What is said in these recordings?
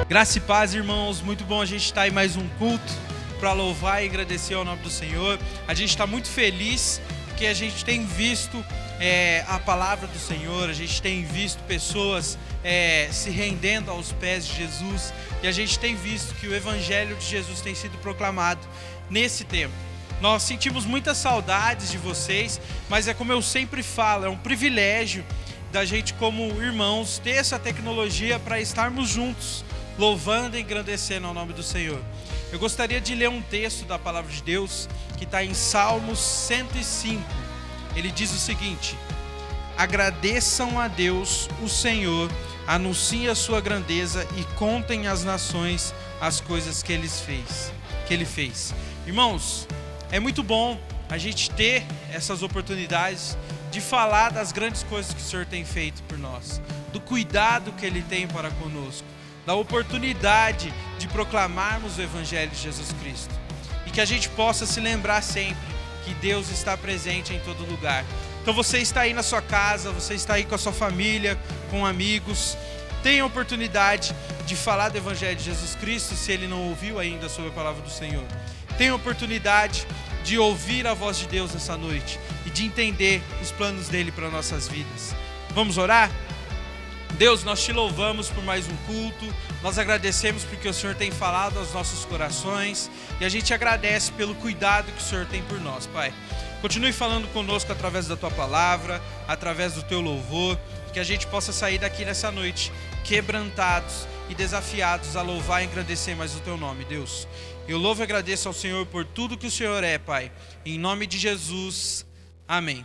Graça e paz, irmãos, muito bom a gente estar em mais um culto para louvar e agradecer ao nome do Senhor. A gente está muito feliz porque a gente tem visto a palavra do Senhor, a gente tem visto pessoas se rendendo aos pés de Jesus e a gente tem visto que o Evangelho de Jesus tem sido proclamado nesse tempo. Nós sentimos muitas saudades de vocês, mas é como eu sempre falo, é um privilégio da gente como irmãos ter essa tecnologia para estarmos juntos, louvando e engrandecendo ao nome do Senhor. Eu gostaria de ler um texto da palavra de Deus que está em Salmos 105. Ele diz o seguinte: agradeçam a Deus, o Senhor, anunciem a sua grandeza e contem às nações as coisas que ele fez. Irmãos, é muito bom a gente ter essas oportunidades de falar das grandes coisas que o Senhor tem feito por nós, do cuidado que ele tem para conosco, da oportunidade de proclamarmos o Evangelho de Jesus Cristo. E que a gente possa se lembrar sempre que Deus está presente em todo lugar. Então você está aí na sua casa, você está aí com a sua família, com amigos. Tem a oportunidade de falar do Evangelho de Jesus Cristo, se ele não ouviu ainda sobre a palavra do Senhor. Tem a oportunidade de ouvir a voz de Deus nessa noite e de entender os planos dele para nossas vidas. Vamos orar? Deus, nós te louvamos por mais um culto, nós agradecemos porque o Senhor tem falado aos nossos corações e a gente agradece pelo cuidado que o Senhor tem por nós, Pai. Continue falando conosco através da Tua palavra, através do Teu louvor, que a gente possa sair daqui nessa noite quebrantados e desafiados a louvar e engrandecer mais o Teu nome, Deus. Eu louvo e agradeço ao Senhor por tudo que o Senhor é, Pai. Em nome de Jesus, amém.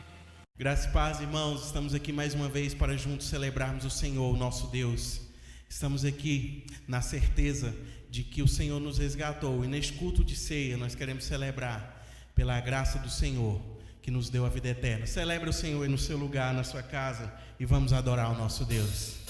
Graça e paz, irmãos, estamos aqui mais uma vez para juntos celebrarmos o Senhor, o nosso Deus. Estamos aqui na certeza de que o Senhor nos resgatou e neste culto de ceia nós queremos celebrar pela graça do Senhor que nos deu a vida eterna. Celebre o Senhor aí no seu lugar, na sua casa e vamos adorar o nosso Deus.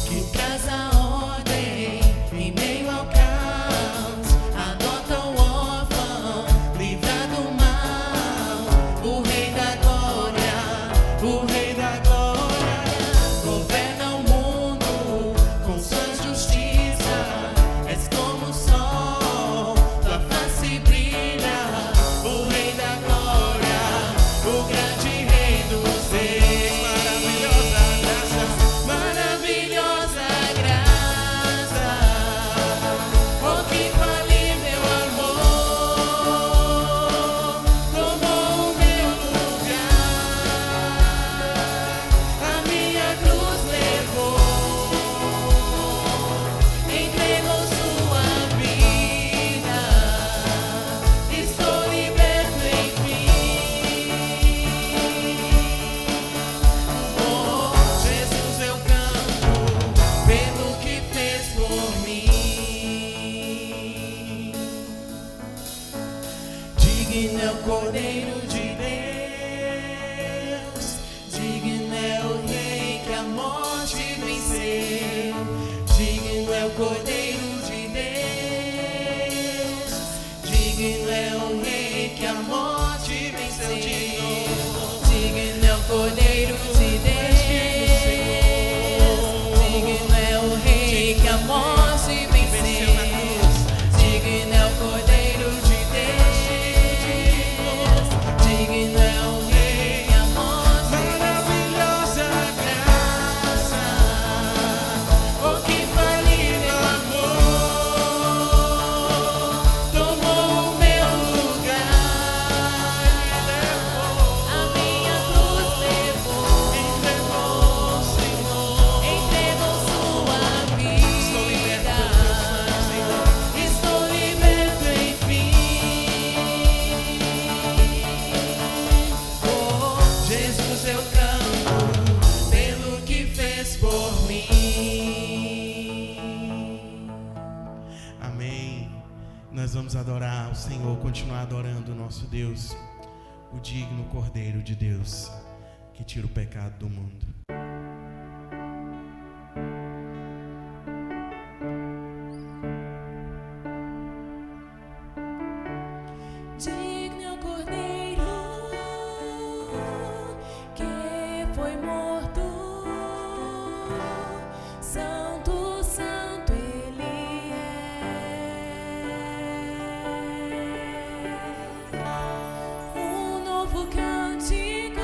Que traz a ordem Cordeiro de Deus, digno é o Rei que a morte venceu. Digno é o Cordeiro de Deus, digno é o Rei que a morte venceu. Digno é o Cordeiro de Deus, digno é o Rei que a morte venceu. Maravilhosa graça, oh que falível amor, tomou o meu lugar, a minha cruz levou, entregou, Senhor, entregou sua vida. Estou liberto, enfim. Oh, Jesus, eu canto pelo que fez por mim. Amém. Nós vamos adorar o Senhor, continuar adorando o nosso Deus, o digno Cordeiro de Deus, que tira o pecado do mundo. Digno é o Cordeiro que foi morto, santo, santo Ele é. Um novo cântico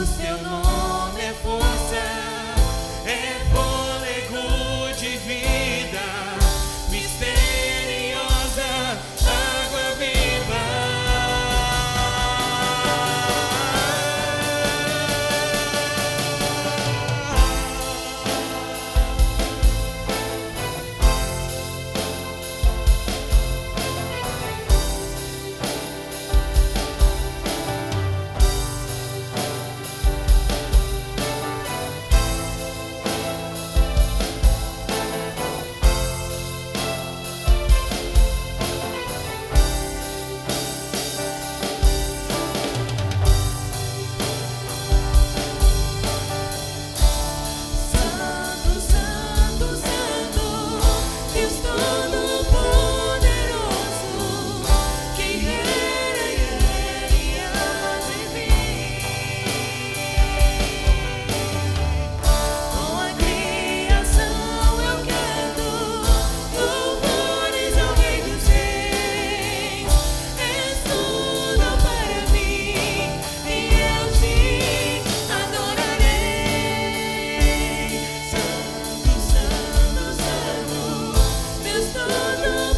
Teu nome é força, é fôlego de vida, misteriosa água viva. Santo, Santo, Santo, Deus Todo-Poderoso, que era e há de vir. Com a criação eu canto louvores ao Rei dos Reis. És tudo para mim e eu te adorarei. Santo, Santo, Santo, Deus Todo-Poderoso,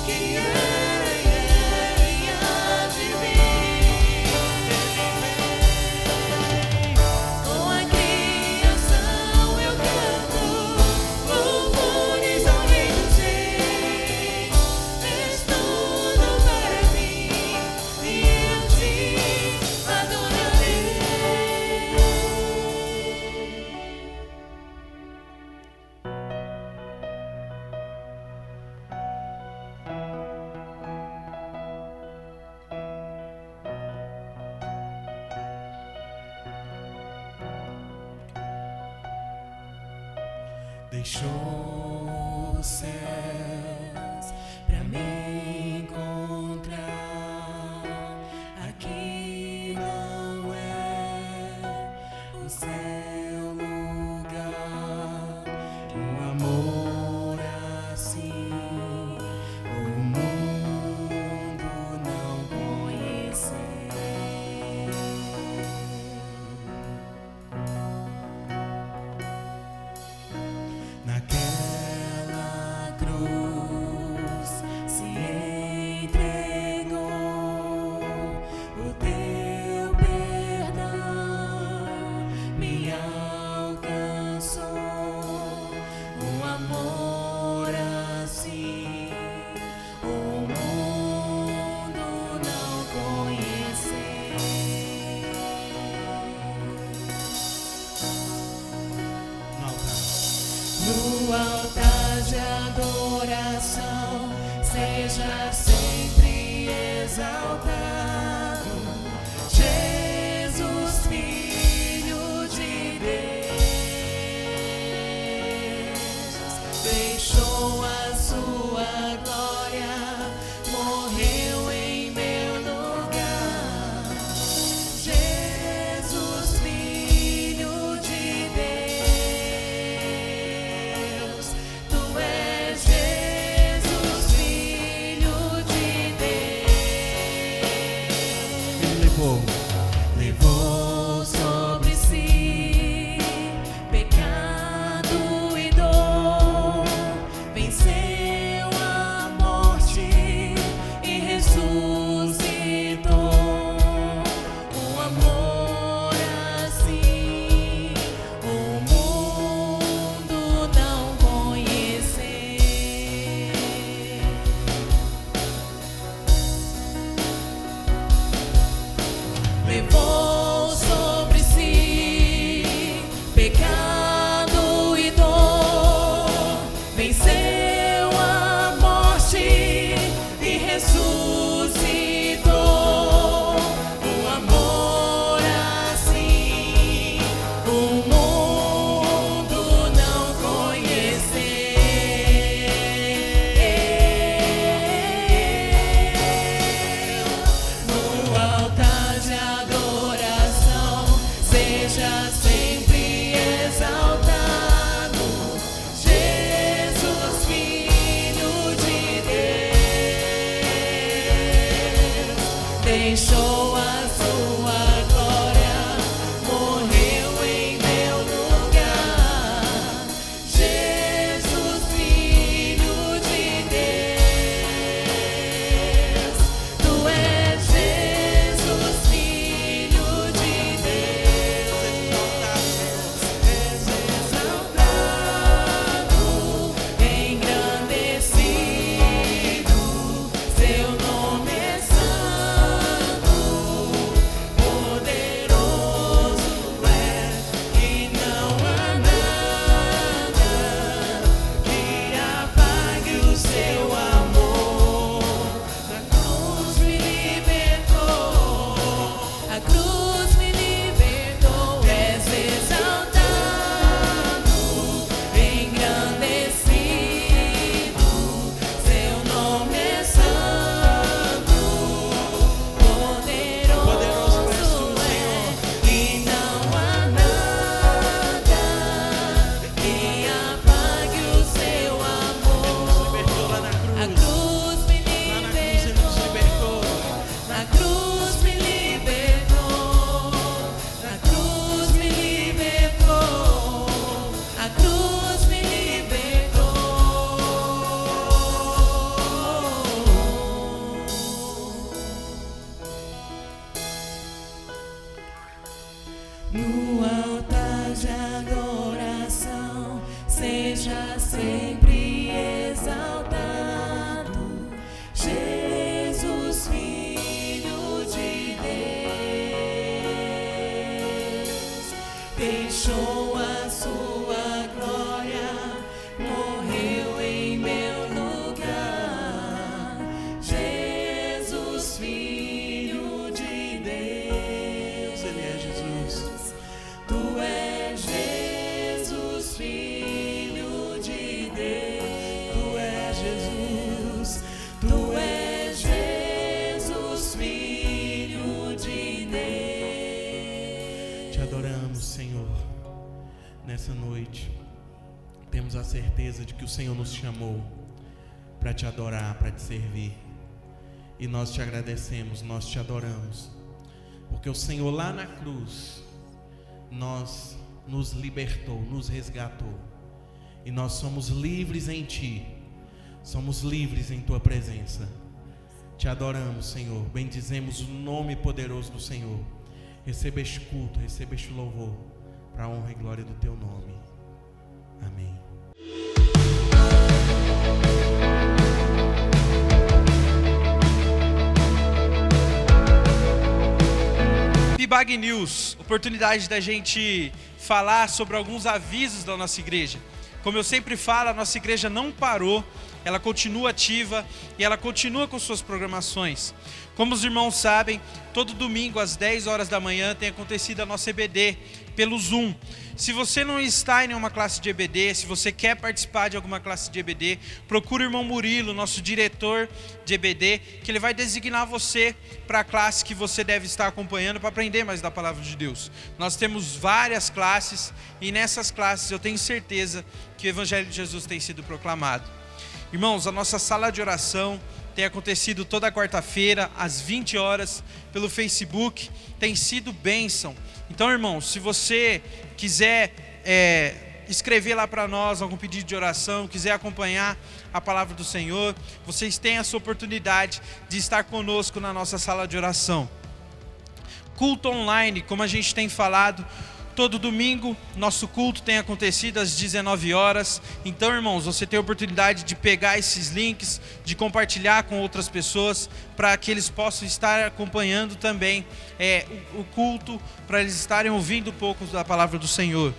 que era e há de vir. Com a criação eu canto louvores ao Rei dos Reis. És tudo para mim e eu te adorarei. Deixou os céus pra me encontrar. Aqui não é o seu lugar. Um amor assim o mundo não conheceu. Naquela cruz se entregou, o teu perdão me alcançou. Um amor assim o mundo não conheceu. No altar de adoração, seja sempre exaltado, Jesus, Filho de Deus. Deixou a sua glória, morreu em meu lugar. Jesus, Filho de Deus, tu és Jesus, Filho de Deus. Ele levou sobre si pecado e dor, venceu a morte e ressuscitou. Um amor assim o mundo não conheceu. Levou sobre si pecado e dor, venceu a morte e ressuscitou. Um amor assim o mundo não conheceu. No altar de adoração, seja sempre exaltado, Jesus, Filho de Deus. Deixou a sua No altar de adoração, seja sempre exaltado, Jesus, Filho de Deus, deixou a sua glória, morreu em meu lugar, Jesus, Filho de Deus, Ele é Jesus. Tu és Jesus, Filho de Deus. Tu és Jesus. Tu és Jesus, Filho de Deus. Te adoramos, Senhor, nessa noite. Temos a certeza de que o Senhor nos chamou para te adorar, para te servir. E nós te agradecemos, nós te adoramos. Porque o Senhor lá na cruz nos libertou, nos resgatou. E nós somos livres em Ti. Somos livres em Tua presença. Te adoramos, Senhor. Bendizemos o nome poderoso do Senhor. Receba este culto, receba este louvor, para a honra e glória do Teu nome. Amém. Pibag News, oportunidade da gente falar sobre alguns avisos da nossa igreja. Como eu sempre falo, a nossa igreja não parou, ela continua ativa e ela continua com suas programações. Como os irmãos sabem, todo domingo às 10 horas da manhã tem acontecido a nossa EBD pelo Zoom. Se você não está em nenhuma classe de EBD, se você quer participar de alguma classe de EBD, procure o irmão Murilo, nosso diretor de EBD, que ele vai designar você para a classe que você deve estar acompanhando para aprender mais da palavra de Deus. Nós temos várias classes e nessas classes eu tenho certeza que o Evangelho de Jesus tem sido proclamado. Irmãos, a nossa sala de oração tem acontecido toda quarta-feira às 20 horas pelo Facebook, tem sido bênção. Então, irmãos, se você quiser escrever lá para nós algum pedido de oração, quiser acompanhar a palavra do Senhor, vocês têm essa oportunidade de estar conosco na nossa sala de oração. Culto online, como a gente tem falado, todo domingo nosso culto tem acontecido às 19 horas. Então, irmãos, você tem a oportunidade de pegar esses links, de compartilhar com outras pessoas, para que eles possam estar acompanhando também o culto, para eles estarem ouvindo um pouco da palavra do Senhor.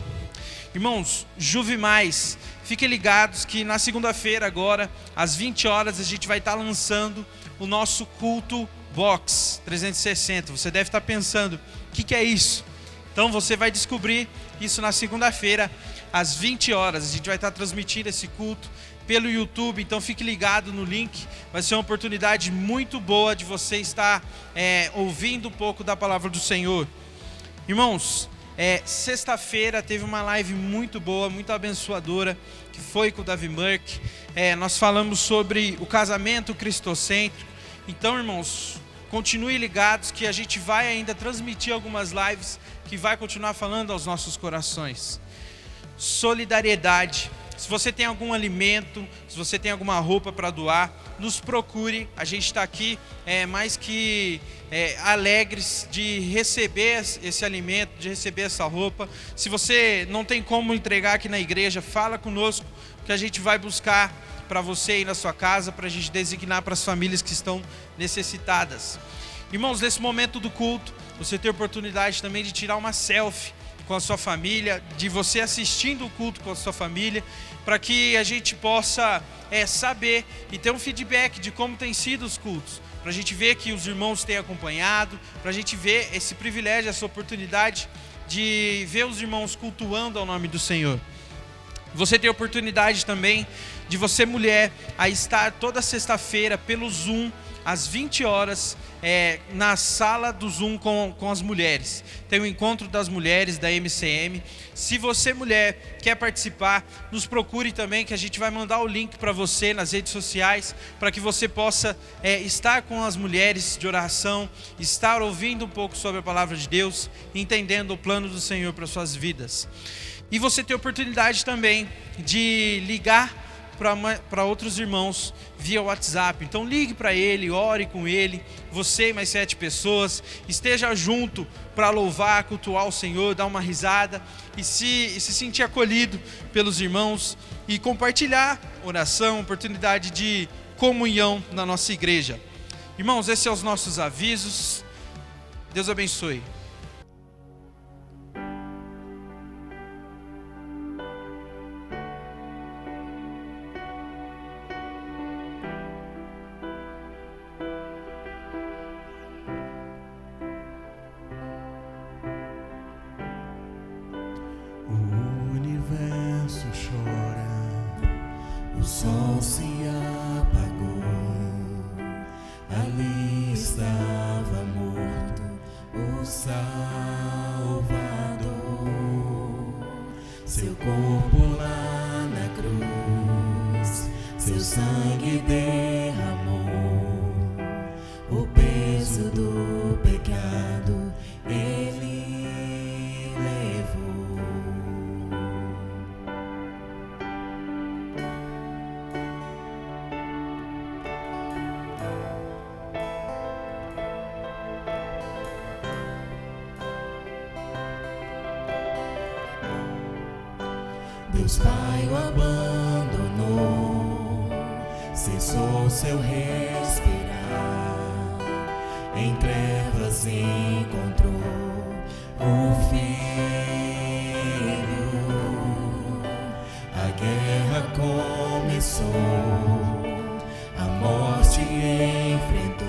Irmãos, Juve Mais, fiquem ligados que na segunda-feira agora, às 20 horas, a gente vai estar lançando o nosso culto Box 360. Você deve estar pensando, o que é isso? Então você vai descobrir isso na segunda-feira, às 20 horas. A gente vai estar transmitindo esse culto pelo YouTube, então fique ligado no link. Vai ser uma oportunidade muito boa de você estar ouvindo um pouco da palavra do Senhor. Irmãos, sexta-feira teve uma live muito boa, muito abençoadora, que foi com o Davi Merck. Nós falamos sobre o casamento cristocêntrico. Então, irmãos, continue ligados que a gente vai ainda transmitir algumas lives que vai continuar falando aos nossos corações. Solidariedade. Se você tem algum alimento, se você tem alguma roupa para doar, nos procure. A gente está aqui mais que alegres de receber esse alimento, de receber essa roupa. Se você não tem como entregar aqui na igreja, fala conosco que a gente vai buscar para você aí na sua casa, para a gente designar para as famílias que estão necessitadas. Irmãos, nesse momento do culto, você tem a oportunidade também de tirar uma selfie com a sua família, de você assistindo o culto com a sua família, para que a gente possa saber e ter um feedback de como tem sido os cultos, para a gente ver que os irmãos têm acompanhado, para a gente ver esse privilégio, essa oportunidade de ver os irmãos cultuando ao nome do Senhor. Você tem a oportunidade também de você, mulher, a estar toda sexta-feira pelo Zoom, às 20 horas, na sala do Zoom com as mulheres. Tem o encontro das mulheres da MCM. Se você, mulher, quer participar, nos procure também, que a gente vai mandar o link para você nas redes sociais, para que você possa estar com as mulheres de oração, estar ouvindo um pouco sobre a palavra de Deus, entendendo o plano do Senhor para suas vidas. E você tem a oportunidade também de ligar para outros irmãos via WhatsApp. Então ligue para ele, ore com ele, você e mais 7 pessoas, esteja junto para louvar, cultuar o Senhor, dar uma risada e se sentir acolhido pelos irmãos e compartilhar oração, oportunidade de comunhão na nossa igreja. Irmãos, esses são os nossos avisos. Deus abençoe. O universo chora, o sol se apagou, ali estava morto o Salvador. Seu corpo lá na cruz, seu sangue derramou, o peso do pecado ele levou. Deus Pai o abandonou, cessou seu respirar, em trevas encontrou o Filho. A guerra começou, a morte enfrentou,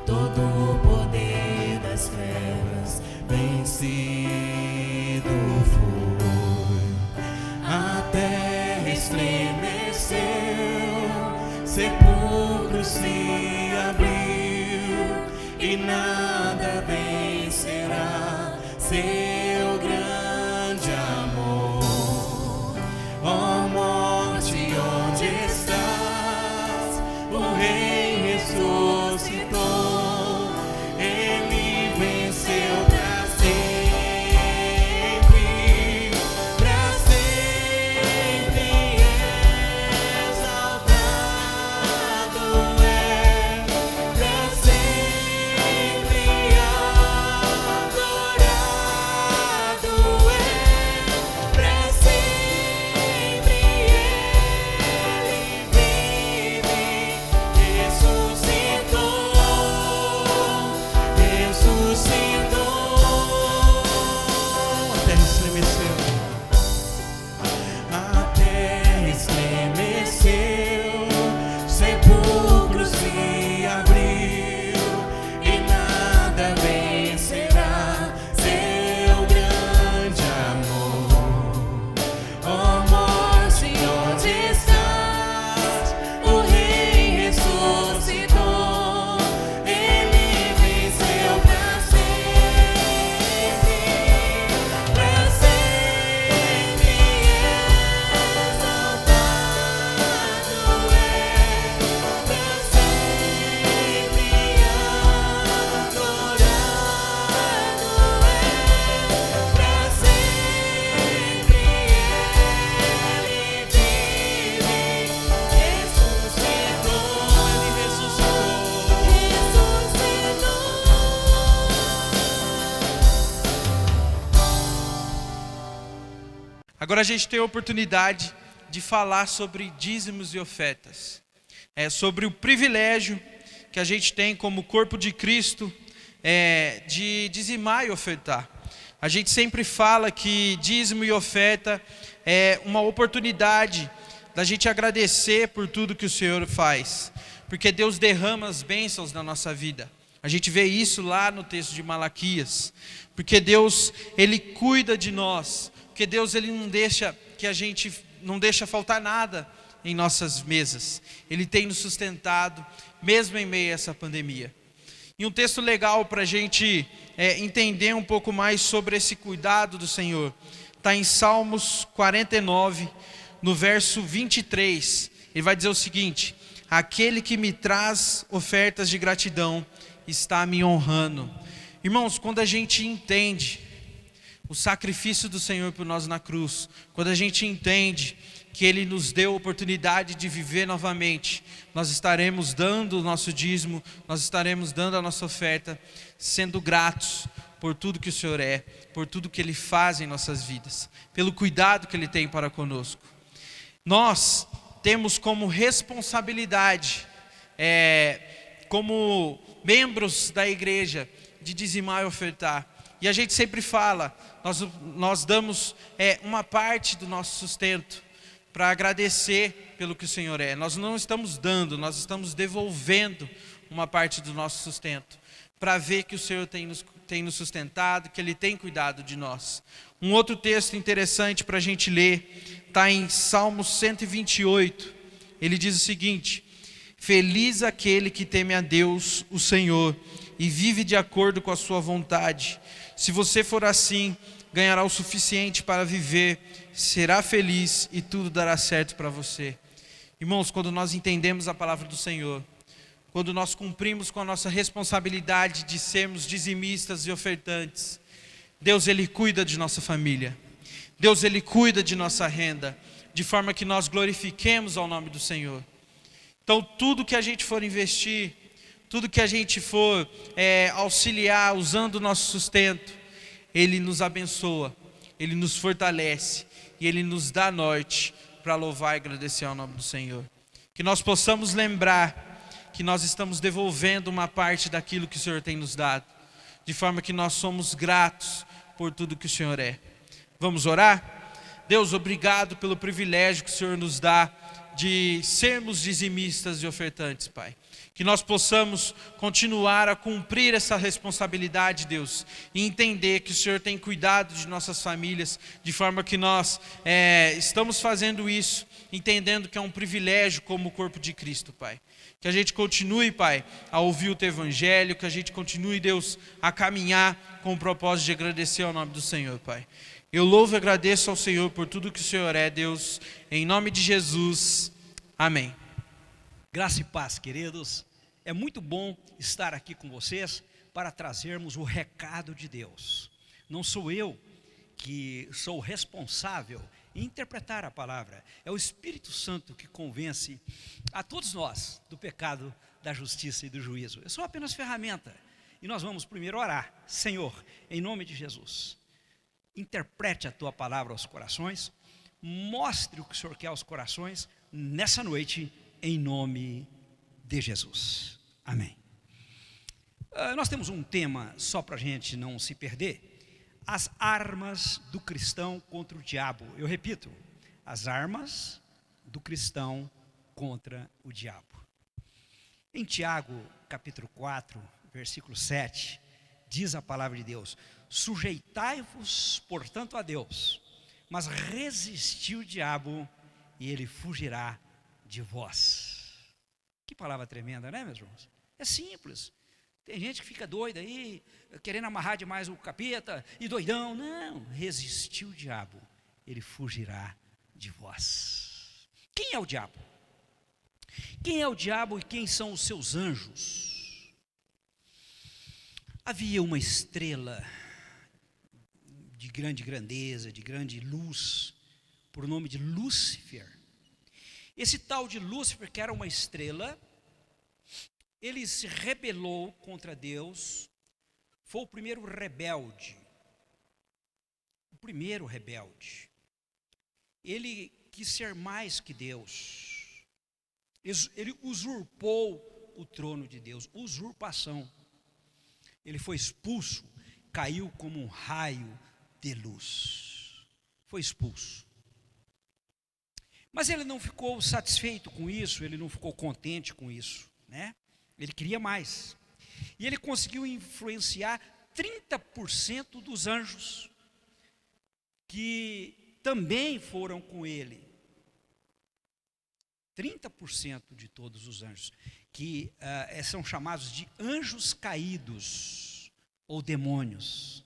todo o poder das trevas vencido foi. A terra estremeceu, sepulcro se abriu, e nada vencerá seu grande amor. Ó morte, onde estás? O Rei ressuscitou, ele venceu para sempre, para sempre exaltado é, para sempre adorado é, para sempre ele vive, ressuscitou, ressuscitou. A terra estremeceu, a terra estremeceu, sepulcro se abriu, e nada vencerá seu grande amor. Ó morte, onde estás? O Rei ressuscitou, ele venceu para sempre, para sempre exaltado é, para sempre adorado é, para sempre ele vive, ressuscitou, ele ressuscitou. Agora a gente tem a oportunidade de falar sobre dízimos e ofertas. Sobre o privilégio que a gente tem como corpo de Cristo de dizimar e ofertar. A gente sempre fala que dízimo e oferta é uma oportunidade da gente agradecer por tudo que o Senhor faz, porque Deus derrama as bênçãos na nossa vida. A gente vê isso lá no texto de Malaquias, porque Deus, Ele cuida de nós, porque Deus, Ele não deixa que a gente, não deixa faltar nada em nossas mesas. Ele tem nos sustentado, mesmo em meio a essa pandemia. E um texto legal para a gente entender um pouco mais sobre esse cuidado do Senhor, está em Salmos 49, no verso 23. Ele vai dizer o seguinte: aquele que me traz ofertas de gratidão está me honrando. Irmãos, quando a gente entende o sacrifício do Senhor por nós na cruz, quando a gente entende que Ele nos deu a oportunidade de viver novamente, nós estaremos dando o nosso dízimo, nós estaremos dando a nossa oferta, sendo gratos por tudo que o Senhor é, por tudo que Ele faz em nossas vidas, pelo cuidado que Ele tem para conosco. Nós temos como responsabilidade, como membros da igreja, de dizimar e ofertar. E a gente sempre fala, nós damos uma parte do nosso sustento para agradecer pelo que o Senhor é. Nós não estamos dando, nós estamos devolvendo uma parte do nosso sustento, para ver que o Senhor tem nos sustentado, que Ele tem cuidado de nós. Um outro texto interessante para a gente ler, está em Salmo 128, ele diz o seguinte: feliz aquele que teme a Deus, o Senhor, e vive de acordo com a sua vontade. Se você for assim, ganhará o suficiente para viver, será feliz e tudo dará certo para você. Irmãos, quando nós entendemos a palavra do Senhor, quando nós cumprimos com a nossa responsabilidade de sermos dizimistas e ofertantes, Deus, Ele cuida de nossa família. Deus, Ele cuida de nossa renda, de forma que nós glorifiquemos ao nome do Senhor. Então, tudo que a gente for investir, tudo que a gente for auxiliar, usando o nosso sustento, Ele nos abençoa, Ele nos fortalece e Ele nos dá norte para louvar e agradecer ao nome do Senhor. Que nós possamos lembrar que nós estamos devolvendo uma parte daquilo que o Senhor tem nos dado, de forma que nós somos gratos por tudo que o Senhor é. Vamos orar? Deus, obrigado pelo privilégio que o Senhor nos dá de sermos dizimistas e ofertantes, Pai. Que nós possamos continuar a cumprir essa responsabilidade, Deus, e entender que o Senhor tem cuidado de nossas famílias, de forma que nós estamos fazendo isso, entendendo que é um privilégio como o corpo de Cristo, Pai. Que a gente continue, Pai, a ouvir o Teu Evangelho, que a gente continue, Deus, a caminhar com o propósito de agradecer ao nome do Senhor, Pai. Eu louvo e agradeço ao Senhor por tudo que o Senhor é, Deus, em nome de Jesus, amém. Graça e paz, queridos. É muito bom estar aqui com vocês para trazermos o recado de Deus. Não sou eu que sou responsável em interpretar a palavra. É o Espírito Santo que convence a todos nós do pecado, da justiça e do juízo. Eu sou apenas ferramenta. E nós vamos primeiro orar. Senhor, em nome de Jesus, interprete a Tua palavra aos corações. Mostre o que o Senhor quer aos corações nessa noite, em nome de Jesus. Amém. Nós temos um tema, só para a gente não se perder: as armas do cristão contra o diabo. Eu repito, as armas do cristão contra o diabo. Em Tiago, capítulo 4, versículo 7, diz a palavra de Deus: sujeitai-vos, portanto, a Deus, mas resisti o diabo e ele fugirá de vós. Que palavra tremenda, né, meus irmãos? É simples. Tem gente que fica doida aí, querendo amarrar demais o capeta e doidão. Não, resistir o diabo, ele fugirá de vós. Quem é o diabo? Quem é o diabo e quem são os seus anjos? Havia uma estrela de grande grandeza, de grande luz, por nome de Lúcifer. Esse tal de Lúcifer, que era uma estrela, ele se rebelou contra Deus, foi o primeiro rebelde. O primeiro rebelde. Ele quis ser mais que Deus. Ele usurpou o trono de Deus, usurpação. Ele foi expulso, caiu como um raio de luz. Foi expulso. Mas ele não ficou satisfeito com isso, ele não ficou contente com isso, né? Ele queria mais. E ele conseguiu influenciar 30% dos anjos que também foram com ele. 30% de todos os anjos, que são chamados de anjos caídos ou demônios.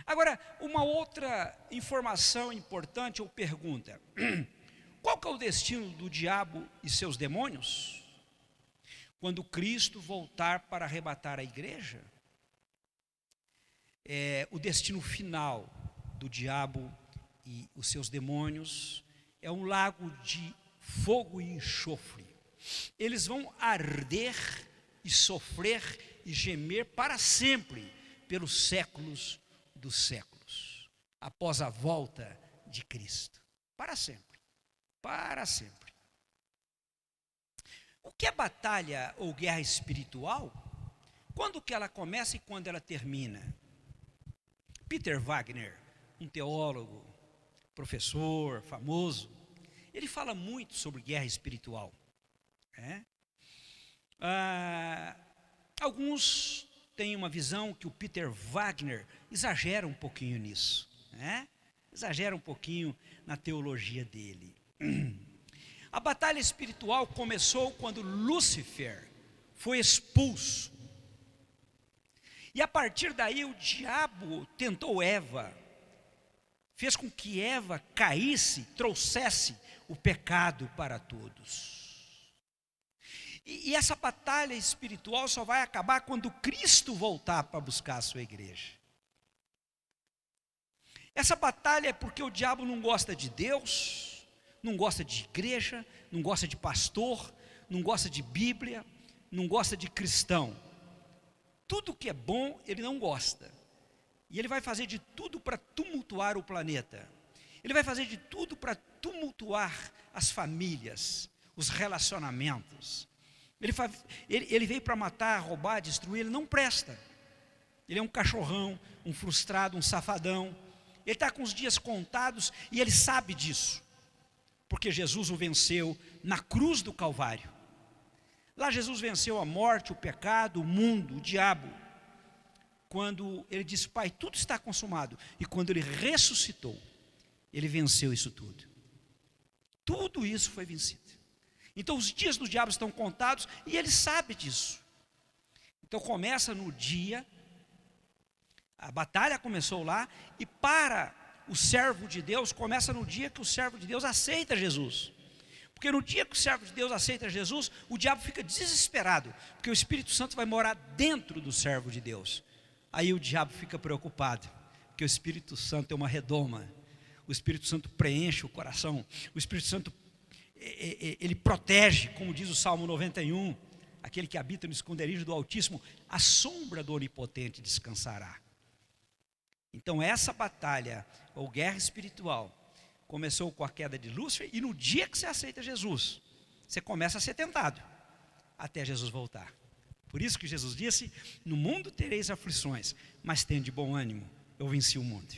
Agora, uma outra informação importante ou pergunta: qual que é o destino do diabo e seus demônios quando Cristo voltar para arrebatar a igreja? O destino final do diabo e os seus demônios é um lago de fogo e enxofre. Eles vão arder e sofrer e gemer para sempre, pelos séculos dos séculos, após a volta de Cristo. Para sempre. Para sempre. O que é batalha ou guerra espiritual? Quando que ela começa e quando ela termina? Peter Wagner, um teólogo, professor famoso, ele fala muito sobre guerra espiritual. Alguns têm uma visão que o Peter Wagner exagera um pouquinho nisso, exagera um pouquinho na teologia dele. A batalha espiritual começou quando Lúcifer foi expulso. E a partir daí o diabo tentou Eva, fez com que Eva caísse, trouxesse o pecado para todos. E essa batalha espiritual só vai acabar quando Cristo voltar para buscar a sua igreja. Essa batalha é porque o diabo não gosta de Deus, não gosta de igreja, não gosta de pastor, não gosta de Bíblia, não gosta de cristão. Tudo que é bom ele não gosta. E ele vai fazer de tudo para tumultuar o planeta. Ele vai fazer de tudo para tumultuar as famílias, os relacionamentos. Ele veio para matar, roubar, destruir, ele não presta. Ele é um cachorrão, um frustrado, um safadão. Ele está com os dias contados e ele sabe disso. Porque Jesus o venceu na cruz do Calvário. Lá Jesus venceu a morte, o pecado, o mundo, o diabo. Quando ele disse, Pai, tudo está consumado. E quando ele ressuscitou, ele venceu isso tudo. Tudo isso foi vencido. Então os dias do diabo estão contados e ele sabe disso. Então começa no dia, a batalha começou lá, e para o servo de Deus, começa no dia que o servo de Deus aceita Jesus. Porque no dia que o servo de Deus aceita Jesus, o diabo fica desesperado, porque o Espírito Santo vai morar dentro do servo de Deus. Aí o diabo fica preocupado, porque o Espírito Santo é uma redoma. O Espírito Santo preenche o coração. O Espírito Santo, ele protege, como diz o Salmo 91, aquele que habita no esconderijo do Altíssimo, a sombra do Onipotente descansará. Então essa batalha, ou guerra espiritual, começou com a queda de Lúcifer, e no dia que você aceita Jesus, você começa a ser tentado, até Jesus voltar. Por isso que Jesus disse, no mundo tereis aflições, mas tende bom ânimo, eu venci o mundo.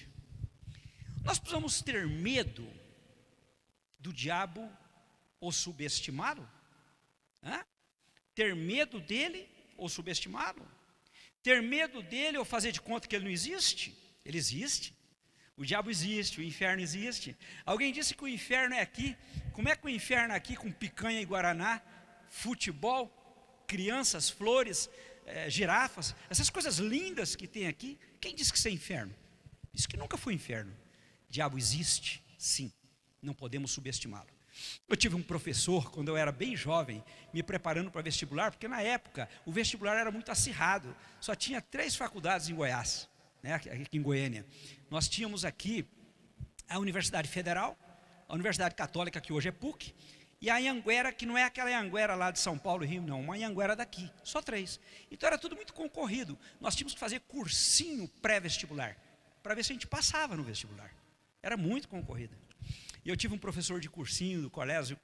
Nós precisamos ter medo do diabo ou subestimá-lo? Ter medo dele ou subestimá-lo? Ter medo dele ou fazer de conta que ele não existe? Ele existe. O diabo existe, o inferno existe. Alguém disse que o inferno é aqui. Como é que o inferno é aqui com picanha e guaraná, futebol, crianças, flores, girafas, essas coisas lindas que tem aqui? Quem disse que isso é inferno? Isso que nunca foi inferno. O diabo existe, sim. Não podemos subestimá-lo. Eu tive um professor, quando eu era bem jovem, me preparando para vestibular, porque na época o vestibular era muito acirrado. Só tinha 3 faculdades em Goiás, aqui em Goiânia. Nós tínhamos aqui a Universidade Federal, a Universidade Católica, que hoje é PUC, e a Anhanguera, que não é aquela Anhanguera lá de São Paulo e Rio, não, uma Anhanguera daqui, só 3. Então era tudo muito concorrido. Nós tínhamos que fazer cursinho pré-vestibular, para ver se a gente passava no vestibular. Era muito concorrido. E eu tive um professor de cursinho do colégio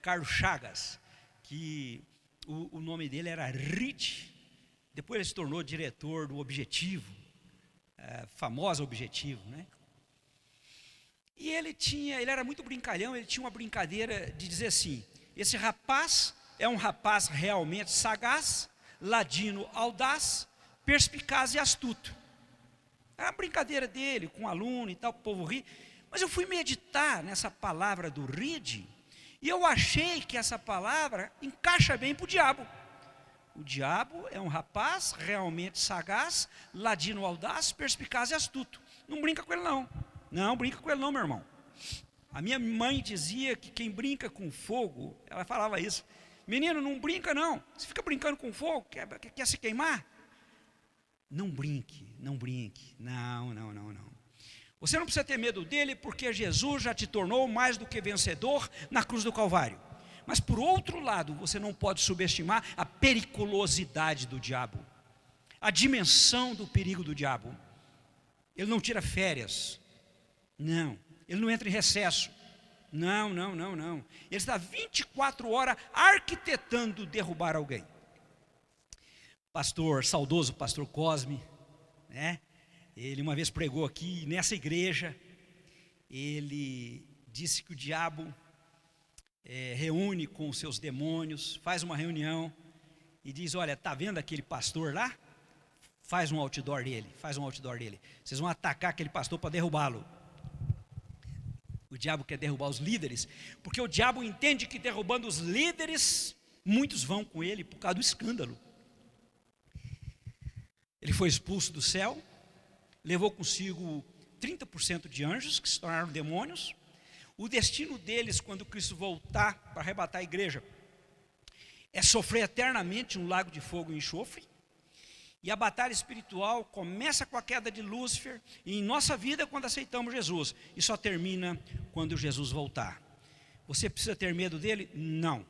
Carlos Chagas, que o nome dele era Rich. Depois ele se tornou diretor do Objetivo, famosa Objetivo, né? E ele era muito brincalhão, ele tinha uma brincadeira de dizer assim, esse rapaz é um rapaz realmente sagaz, ladino audaz, perspicaz e astuto. Era a brincadeira dele com o aluno e tal, o povo ri. Mas eu fui meditar nessa palavra do Reed, e eu achei que essa palavra encaixa bem para o diabo. O diabo é um rapaz realmente sagaz, ladino audaz, perspicaz e astuto. Não brinca com ele não. Não brinca com ele não, meu irmão. A minha mãe dizia que quem brinca com fogo, ela falava isso. Menino, não brinca não. Você fica brincando com fogo, quer se queimar? Não brinque, não brinque. Não. Você não precisa ter medo dele, porque Jesus já te tornou mais do que vencedor na cruz do Calvário. Mas por outro lado, você não pode subestimar a periculosidade do diabo, a dimensão do perigo do diabo. Ele não tira férias, não. Ele não entra em recesso, não. Ele está 24 horas arquitetando derrubar alguém. Saudoso pastor Cosme, né? Ele uma vez pregou aqui nessa igreja. Ele disse que o diabo reúne com os seus demônios, faz uma reunião e diz: olha, está vendo aquele pastor lá? Faz um outdoor dele. Vocês vão atacar aquele pastor para derrubá-lo. O diabo quer derrubar os líderes, porque o diabo entende que derrubando os líderes, muitos vão com ele por causa do escândalo. Ele foi expulso do céu, levou consigo 30% de anjos que se tornaram demônios. O destino deles, quando Cristo voltar para arrebatar a igreja, é sofrer eternamente um lago de fogo e enxofre. E a batalha espiritual começa com a queda de Lúcifer, e em nossa vida quando aceitamos Jesus, e só termina quando Jesus voltar. Você precisa ter medo dele? Não.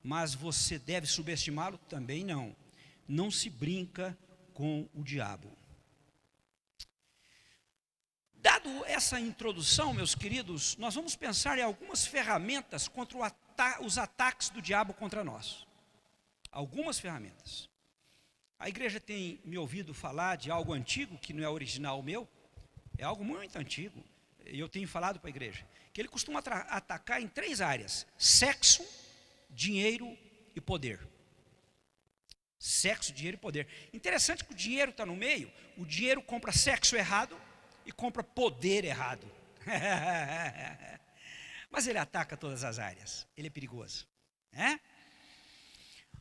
Mas você deve subestimá-lo? Também não. Não se brinca com o diabo. Dado essa introdução, meus queridos, nós vamos pensar em algumas ferramentas contra os ataques do diabo contra nós. Algumas ferramentas. A igreja tem me ouvido falar de algo antigo, que não é original meu, é algo muito antigo. Eu tenho falado para a igreja, que ele costuma atacar em 3 áreas: sexo, dinheiro e poder. Sexo, dinheiro e poder. Interessante que o dinheiro está no meio. O dinheiro compra sexo errado e compra poder errado. Mas ele ataca todas as áreas. Ele é perigoso, né?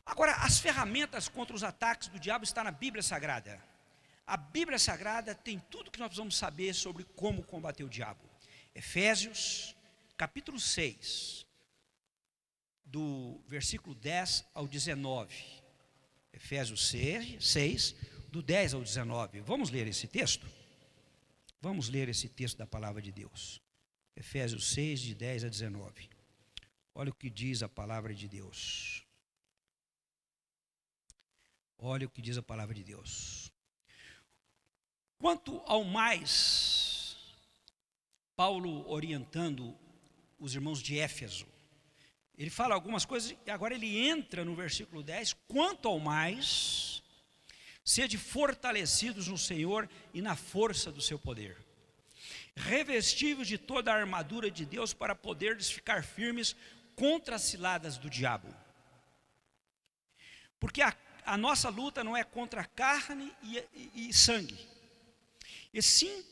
Agora, as ferramentas contra os ataques do diabo estão na Bíblia Sagrada. A Bíblia Sagrada tem tudo que nós precisamos saber sobre como combater o diabo. Efésios, capítulo 6, do versículo 10 ao 19. Efésios 6, do 10 ao 19. Vamos ler esse texto? Vamos ler esse texto da palavra de Deus. Efésios 6, de 10 a 19. Olha o que diz a palavra de Deus. Olha o que diz a palavra de Deus. Quanto ao mais, Paulo orientando os irmãos de Éfeso, ele fala algumas coisas e agora ele entra no versículo 10. Quanto ao mais, sede fortalecidos no Senhor e na força do seu poder, revestivos de toda a armadura de Deus para poderes ficar firmes contra as ciladas do diabo. Porque a nossa luta não é contra carne e sangue, e sim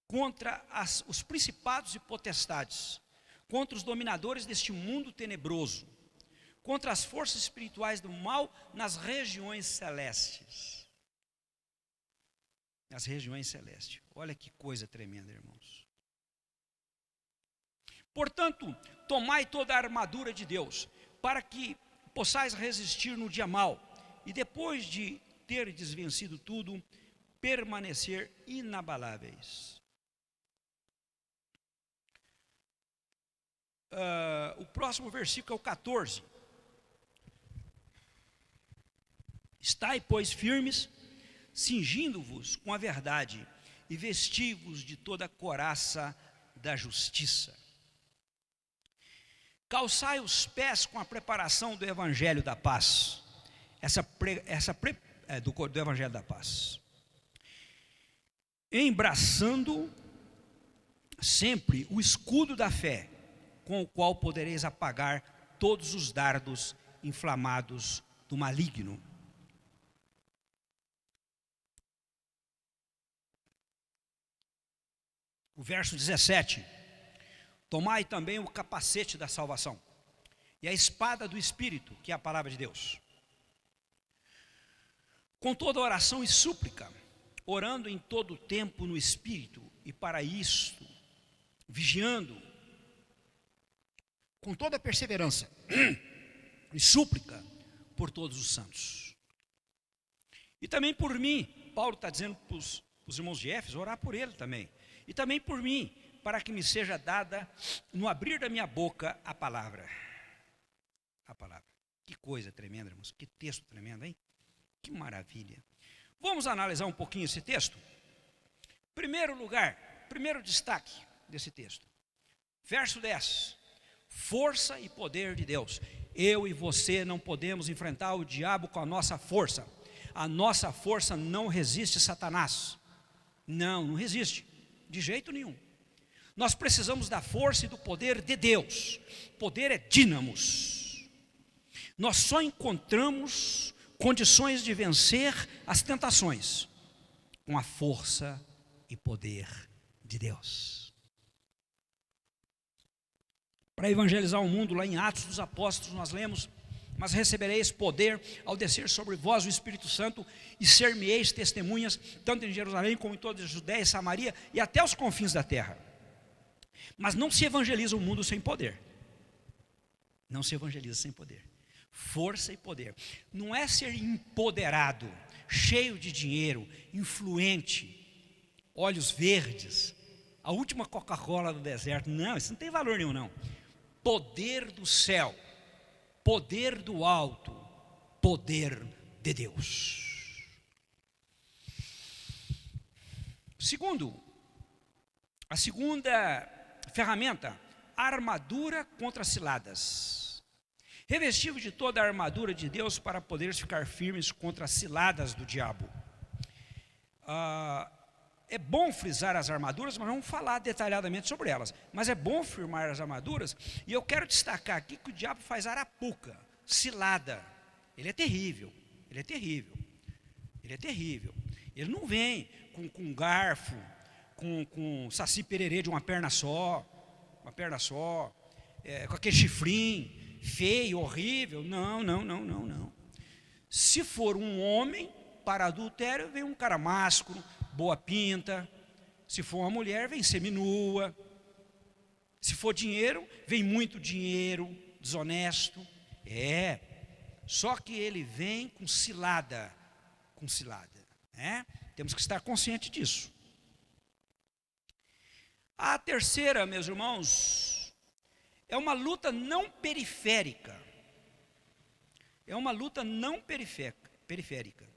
contra os principados e potestades, contra os dominadores deste mundo tenebroso, contra as forças espirituais do mal nas regiões celestes. Nas regiões celestes. Olha que coisa tremenda, irmãos. Portanto, tomai toda a armadura de Deus, para que possais resistir no dia mau, e depois de terdes vencido tudo, permanecer inabaláveis. O próximo versículo é o 14. Estai, pois, firmes, cingindo-vos com a verdade, e vesti-vos de toda a couraça da justiça. Calçai os pés com a preparação do evangelho da paz. Do evangelho da paz. Embraçando sempre o escudo da fé, com o qual podereis apagar todos os dardos inflamados do maligno. O verso 17. Tomai também o capacete da salvação e a espada do Espírito, que é a palavra de Deus. Com toda oração e súplica, orando em todo o tempo no Espírito, e para isto, vigiando, com toda perseverança e súplica por todos os santos. E também por mim. Paulo está dizendo para os irmãos de Éfeso, orar por ele também. e também por mim, para que me seja dada no abrir da minha boca a palavra. A palavra. Que coisa tremenda, irmãos. Que texto tremendo, hein? Que maravilha. Vamos analisar um pouquinho esse texto? Primeiro lugar, primeiro destaque desse texto. Verso 10. Força e poder de Deus. Eu e você não podemos enfrentar o diabo com a nossa força. A nossa força não resiste a Satanás. Não resiste. De jeito nenhum. Nós precisamos da força e do poder de Deus. Poder é dínamos. Nós só encontramos condições de vencer as tentações com a força e poder de Deus. Para evangelizar o mundo, lá em Atos dos Apóstolos, nós lemos: mas recebereis poder ao descer sobre vós o Espírito Santo, e ser-me-eis testemunhas, tanto em Jerusalém como em toda a Judéia e Samaria, e até os confins da terra. Mas não se evangeliza o mundo sem poder. Não se evangeliza sem poder. Força e poder. Não é ser empoderado, cheio de dinheiro, influente, olhos verdes, a última Coca-Cola do deserto. Não, isso não tem valor nenhum, não. Poder do céu, poder do alto, poder de Deus. A segunda ferramenta, armadura contra ciladas. Revestiu de toda a armadura de Deus para poderes ficar firmes contra as ciladas do diabo. É bom frisar as armaduras, mas não vamos falar detalhadamente sobre elas. Mas é bom firmar as armaduras, e eu quero destacar aqui que o diabo faz arapuca, cilada. Ele é terrível, ele é terrível, ele é terrível. Ele não vem com garfo, com saci pererê de uma perna só, com aquele chifrinho feio, horrível. Não. Se for um homem para adultério, vem um cara másculo, boa pinta. Se for uma mulher, vem seminua. Se for dinheiro, vem muito dinheiro, desonesto. Só que ele vem com cilada, né? Temos que estar conscientes disso. A terceira, meus irmãos, é uma luta não periférica. É uma luta não periférica.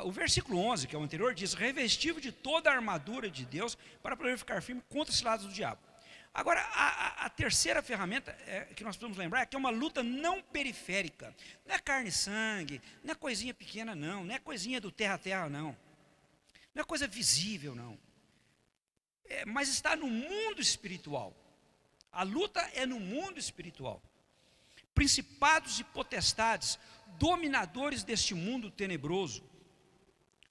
O versículo 11, que é o anterior, diz: revestido de toda a armadura de Deus para poder ficar firme contra os ciladas do diabo. Agora, a terceira ferramenta que nós precisamos lembrar é que é uma luta não periférica. Não é carne e sangue, não é coisinha pequena, não é coisinha do terra a terra, não é coisa visível, não. Mas está no mundo espiritual. A luta é no mundo espiritual. Principados e potestades, dominadores deste mundo tenebroso,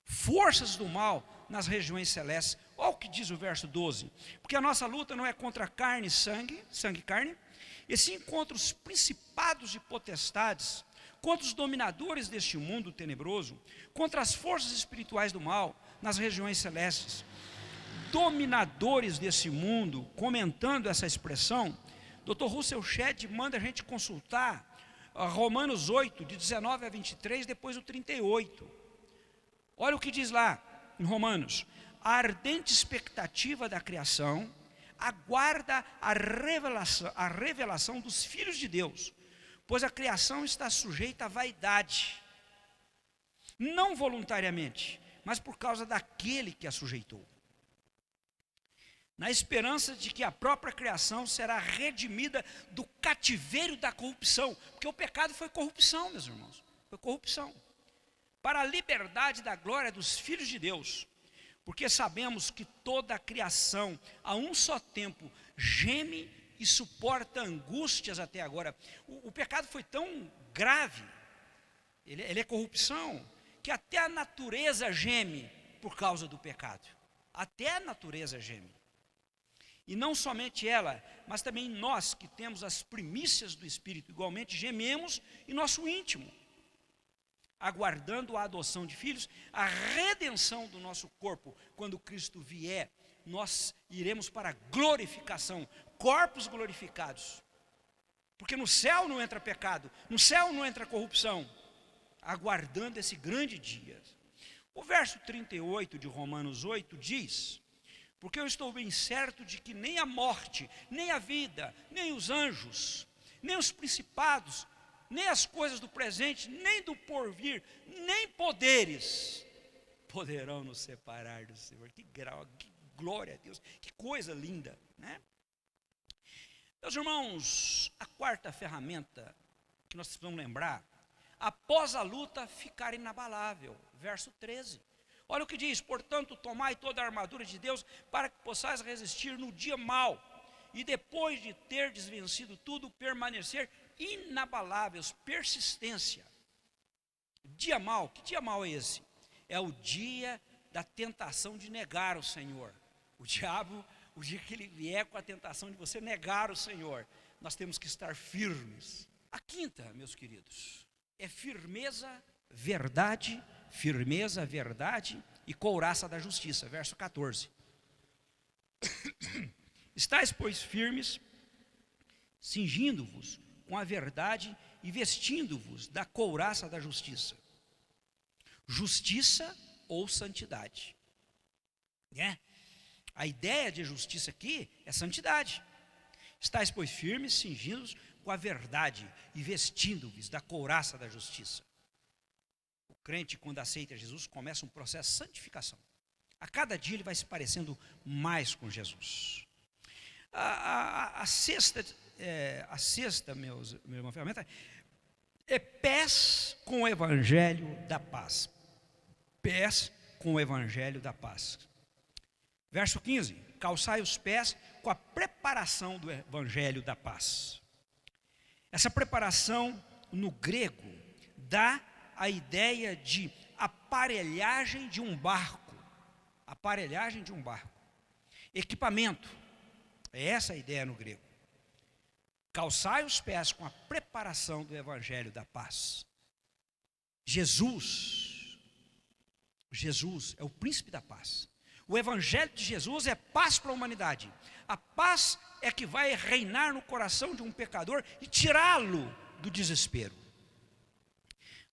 forças do mal nas regiões celestes. Olha o que diz o verso 12: porque a nossa luta não é contra carne e sangue e carne, e sim contra os principados e potestades, contra os dominadores deste mundo tenebroso, contra as forças espirituais do mal nas regiões celestes. Dominadores desse mundo, comentando essa expressão, Dr. Russell Shedd manda a gente consultar Romanos 8, de 19 a 23, depois do 38. Olha o que diz lá em Romanos: a ardente expectativa da criação aguarda a revelação dos filhos de Deus, pois a criação está sujeita à vaidade, não voluntariamente, mas por causa daquele que a sujeitou, na esperança de que a própria criação será redimida do cativeiro da corrupção, porque o pecado foi corrupção, meus irmãos, foi corrupção, para a liberdade da glória dos filhos de Deus. Porque sabemos que toda a criação, a um só tempo, geme e suporta angústias até agora. O pecado foi tão grave, ele é corrupção, que até a natureza geme por causa do pecado. Até a natureza geme. E não somente ela, mas também nós que temos as primícias do Espírito, igualmente gememos em nosso íntimo, aguardando a adoção de filhos, a redenção do nosso corpo. Quando Cristo vier, nós iremos para a glorificação, corpos glorificados. Porque no céu não entra pecado, no céu não entra corrupção, aguardando esse grande dia. O verso 38 de Romanos 8 diz: Porque eu estou bem certo de que nem a morte, nem a vida, nem os anjos, nem os principados, nem as coisas do presente, nem do porvir, nem poderes poderão nos separar do Senhor. Que grau, que glória a Deus, que coisa linda, né? Meus irmãos, a quarta ferramenta que nós precisamos lembrar, após a luta, ficar inabalável. Verso 13. Olha o que diz: portanto, tomai toda a armadura de Deus, para que possais resistir no dia mau, e depois de ter desvencido tudo, permanecer inabaláveis. Persistência. Dia mau, que dia mau é esse? É o dia da tentação de negar o Senhor. O diabo, o dia que ele vier com a tentação de você negar o Senhor, nós temos que estar firmes. A quinta, meus queridos, é firmeza, verdade e couraça da justiça. Verso 14. Estais, pois, firmes, cingindo-vos com a verdade e vestindo-vos da couraça da justiça. Justiça ou santidade, né? A ideia de justiça aqui é santidade. Estais, pois, firmes, cingindo-vos com a verdade e vestindo-vos da couraça da justiça. O crente, quando aceita Jesus, começa um processo de santificação. A cada dia ele vai se parecendo mais com Jesus. A sexta, meu irmão, ferramenta é pés com o evangelho da paz. Pés com o evangelho da paz. Verso 15: calçai os pés com a preparação do evangelho da paz. Essa preparação no grego dá a ideia de aparelhagem de um barco. Aparelhagem de um barco. Equipamento. É essa a ideia no grego. Calçai os pés com a preparação do evangelho da paz. Jesus é o príncipe da paz. O evangelho de Jesus é paz para a humanidade. A paz é que vai reinar no coração de um pecador e tirá-lo do desespero.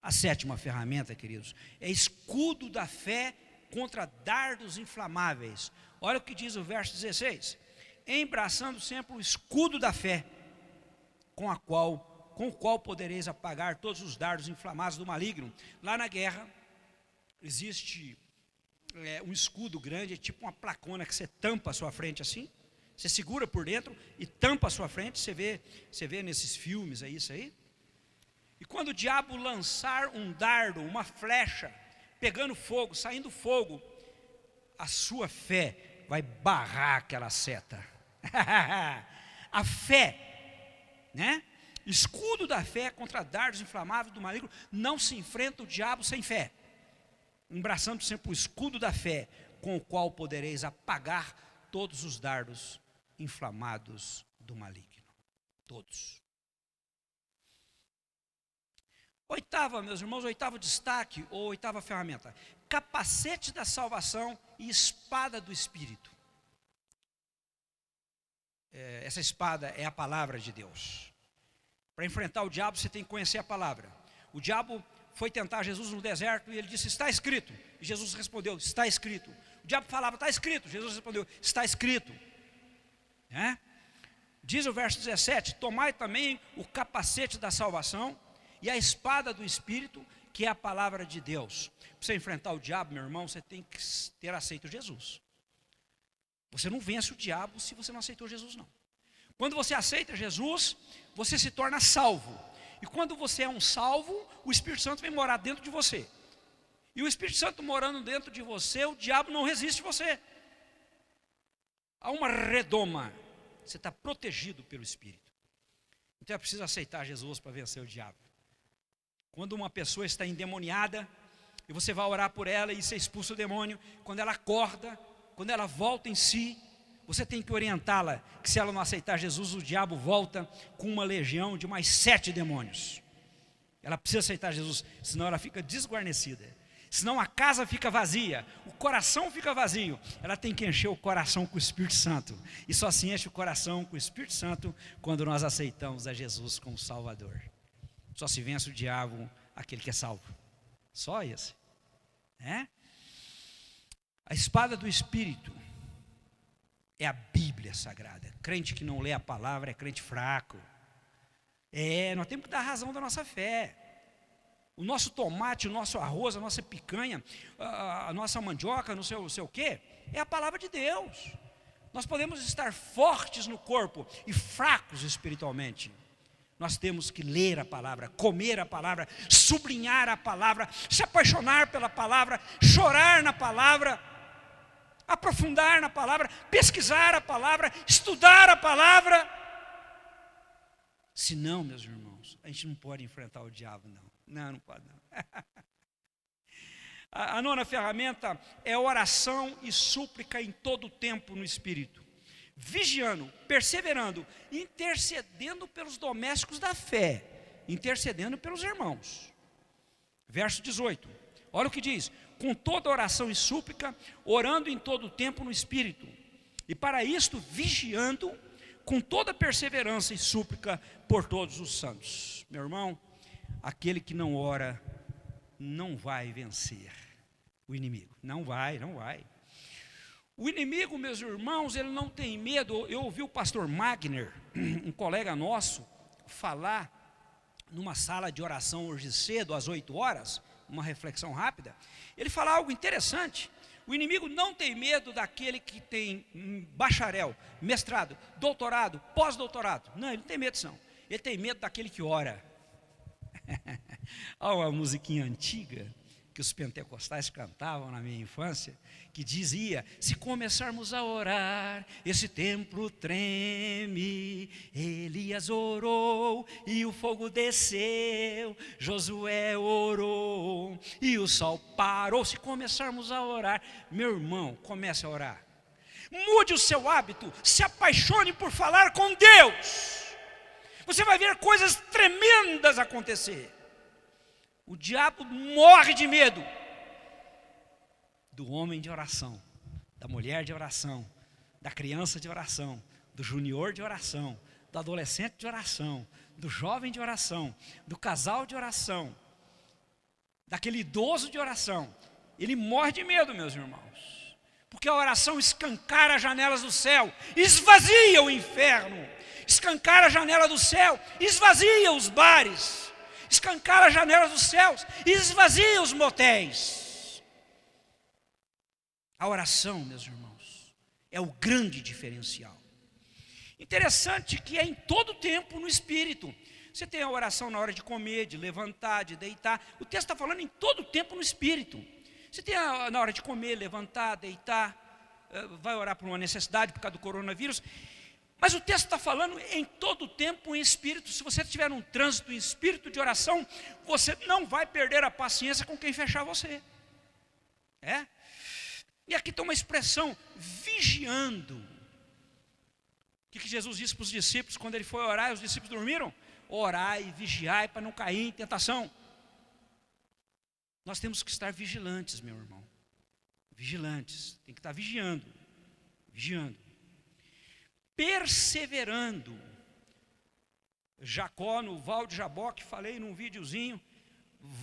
A sétima ferramenta, queridos, é escudo da fé contra dardos inflamáveis. Olha o que diz o verso 16: embraçando sempre o escudo da fé, com o qual podereis apagar todos os dardos inflamados do maligno. Lá na guerra existe um escudo grande, é tipo uma placona que você tampa a sua frente assim, você segura por dentro e tampa a sua frente. Você vê nesses filmes aí, isso aí. E quando o diabo lançar um dardo, uma flecha, pegando fogo, saindo fogo, a sua fé vai barrar aquela seta. A fé, né? Escudo da fé contra dardos inflamáveis do maligno. Não se enfrenta o diabo sem fé. Embraçando sempre o escudo da fé, com o qual podereis apagar todos os dardos inflamados do maligno. Todos. Oitava, meus irmãos, oitavo destaque, ou oitava ferramenta: capacete da salvação e espada do Espírito. Essa espada é a palavra de Deus. Para enfrentar o diabo, você tem que conhecer a palavra. O diabo foi tentar Jesus no deserto e ele disse: está escrito. E Jesus respondeu: está escrito. O diabo falava: está escrito. Jesus respondeu: está escrito. Diz o verso 17: tomai também o capacete da salvação e a espada do Espírito, que é a palavra de Deus. Para você enfrentar o diabo, meu irmão, você tem que ter aceito Jesus. Você não vence o diabo se você não aceitou Jesus, não. Quando você aceita Jesus, você se torna salvo. E quando você é um salvo, o Espírito Santo vem morar dentro de você. E o Espírito Santo morando dentro de você, o diabo não resiste você. Há uma redoma. Você está protegido pelo Espírito. Então é preciso aceitar Jesus para vencer o diabo. Quando uma pessoa está endemoniada, e você vai orar por ela e você expulsa o demônio, quando ela acorda, quando ela volta em si, você tem que orientá-la, que se ela não aceitar Jesus, o diabo volta com uma legião de mais 7 demônios. Ela precisa aceitar Jesus, senão ela fica desguarnecida. Senão a casa fica vazia, o coração fica vazio. Ela tem que encher o coração com o Espírito Santo. E só se enche o coração com o Espírito Santo quando nós aceitamos a Jesus como Salvador. Só se vence o diabo aquele que é salvo. Só esse. A espada do Espírito é a Bíblia Sagrada. Crente que não lê a palavra é crente fraco. Nós temos que dar razão da nossa fé. O nosso tomate, o nosso arroz, a nossa picanha, a nossa mandioca, não sei o quê, é a palavra de Deus. Nós podemos estar fortes no corpo e fracos espiritualmente. Nós temos que ler a palavra, comer a palavra, sublinhar a palavra, se apaixonar pela palavra, chorar na palavra, aprofundar na palavra, pesquisar a palavra, estudar a palavra. Senão, meus irmãos, a gente não pode enfrentar o diabo, não. Não pode não. A nona ferramenta é oração e súplica em todo o tempo no Espírito. Vigiando, perseverando, intercedendo pelos domésticos da fé, intercedendo pelos irmãos. Verso 18, olha o que diz: com toda oração e súplica, orando em todo o tempo no Espírito, e para isto vigiando, com toda perseverança e súplica por todos os santos. Meu irmão, aquele que não ora, não vai vencer o inimigo, não vai. O inimigo, meus irmãos, ele não tem medo. Eu ouvi o pastor Magner, um colega nosso, falar numa sala de oração hoje cedo, às 8 horas, uma reflexão rápida. Ele fala algo interessante. O inimigo não tem medo daquele que tem bacharel, mestrado, doutorado, pós-doutorado. Não, ele não tem medo disso, não. Ele tem medo daquele que ora. Olha uma musiquinha antiga que os pentecostais cantavam na minha infância, que dizia: se começarmos a orar, esse templo treme. Elias orou e o fogo desceu, Josué orou e o sol parou. Se começarmos a orar, meu irmão, comece a orar. Mude o seu hábito, se apaixone por falar com Deus. Você vai ver coisas tremendas acontecer. O diabo morre de medo do homem de oração, da mulher de oração, da criança de oração, do junior de oração, do adolescente de oração, do jovem de oração, do casal de oração, daquele idoso de oração. Ele morre de medo, meus irmãos, porque a oração escancara as janelas do céu, esvazia o inferno, escancara a janela do céu, esvazia os bares, escancara as janelas dos céus, esvazia os motéis. A oração, meus irmãos, é o grande diferencial. Interessante que é em todo tempo no Espírito. Você tem a oração na hora de comer, de levantar, de deitar. O texto está falando em todo tempo no Espírito. Você tem na hora de comer, levantar, deitar, vai orar por uma necessidade por causa do coronavírus. Mas o texto está falando em todo o tempo em espírito. Se você tiver um trânsito em espírito de oração, você não vai perder a paciência com quem fechar você. E aqui tem uma expressão, vigiando. O que Jesus disse para os discípulos quando ele foi orar e os discípulos dormiram? Orai e vigiai para não cair em tentação. Nós temos que estar vigilantes, meu irmão. Vigilantes, tem que estar vigiando. Perseverando. Jacó no Val de Jaboque, falei num videozinho,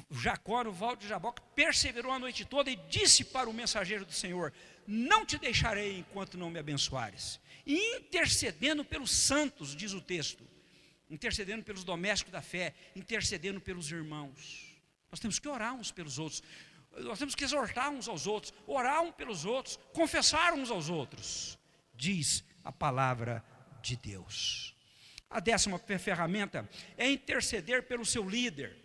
Jacó no Val de Jaboque perseverou a noite toda e disse para o mensageiro do Senhor: não te deixarei enquanto não me abençoares. E intercedendo pelos santos, diz o texto, intercedendo pelos domésticos da fé, intercedendo pelos irmãos. Nós temos que orar uns pelos outros, nós temos que exortar uns aos outros, orar uns pelos outros, confessar uns aos outros, diz a palavra de Deus. A 10ª ferramenta é interceder pelo seu líder,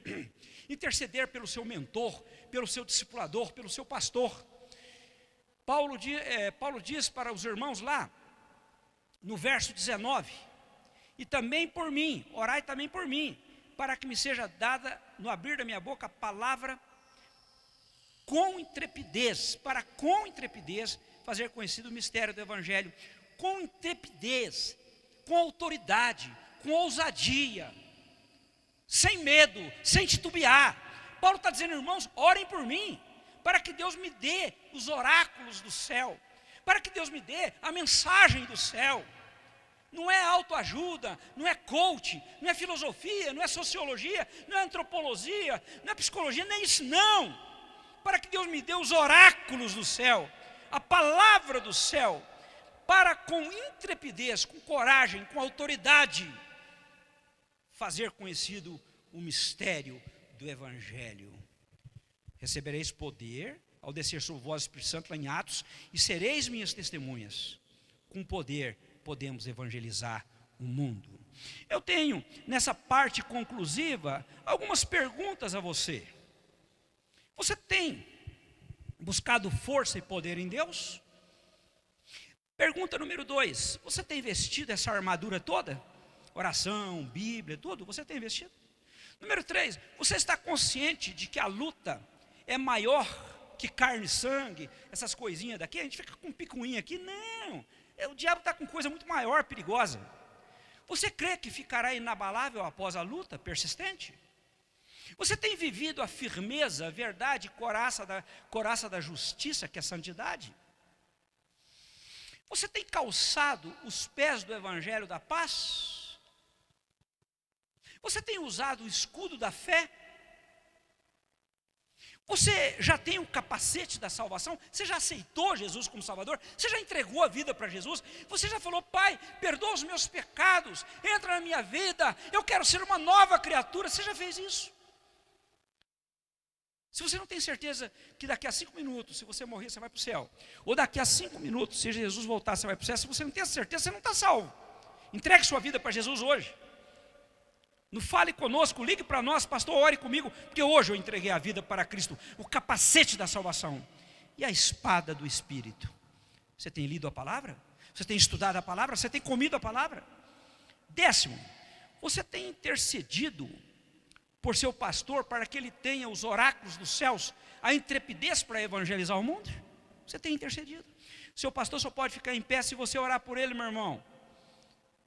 interceder pelo seu mentor, pelo seu discipulador, pelo seu pastor. Paulo diz para os irmãos lá, no verso 19, e também por mim, orai também por mim, para que me seja dada, no abrir da minha boca, a palavra com intrepidez, para com intrepidez fazer conhecido o mistério do Evangelho, com intrepidez, com autoridade, com ousadia, sem medo, sem titubear. Paulo está dizendo, irmãos, orem por mim, para que Deus me dê os oráculos do céu, para que Deus me dê a mensagem do céu. Não é autoajuda, não é coach, não é filosofia, não é sociologia, não é antropologia, não é psicologia, nem isso não. Para que Deus me dê os oráculos do céu, a palavra do céu, para com intrepidez, com coragem, com autoridade, fazer conhecido o mistério do Evangelho. Recebereis poder ao descer sobre vós o Espírito Santo, lá em Atos, e sereis minhas testemunhas. Com poder podemos evangelizar o mundo. Eu tenho, nessa parte conclusiva, algumas perguntas a você. Você tem buscado força e poder em Deus? Pergunta número 2, você tem vestido essa armadura toda? Oração, Bíblia, tudo, você tem vestido? Número 3, você está consciente de que a luta é maior que carne e sangue, essas coisinhas daqui? A gente fica com um picuinha aqui, não, o diabo está com coisa muito maior, perigosa. Você crê que ficará inabalável após a luta, persistente? Você tem vivido a firmeza, a verdade, coraça da justiça, que é a santidade? Você tem calçado os pés do Evangelho da paz? Você tem usado o escudo da fé? Você já tem o capacete da salvação? Você já aceitou Jesus como Salvador? Você já entregou a vida para Jesus? Você já falou: Pai, perdoa os meus pecados, entra na minha vida, eu quero ser uma nova criatura? Você já fez isso? Se você não tem certeza que daqui a 5 minutos, se você morrer, você vai para o céu, ou daqui a 5 minutos, se Jesus voltar, você vai para o céu, se você não tem certeza, você não está salvo. Entregue sua vida para Jesus hoje. Não fale conosco, ligue para nós: pastor, ore comigo, porque hoje eu entreguei a vida para Cristo, o capacete da salvação e a espada do Espírito. Você tem lido a palavra? Você tem estudado a palavra? Você tem comido a palavra? 10º, você tem intercedido por seu pastor para que ele tenha os oráculos dos céus, a intrepidez para evangelizar o mundo? Você tem intercedido. Seu pastor só pode ficar em pé se você orar por ele, meu irmão.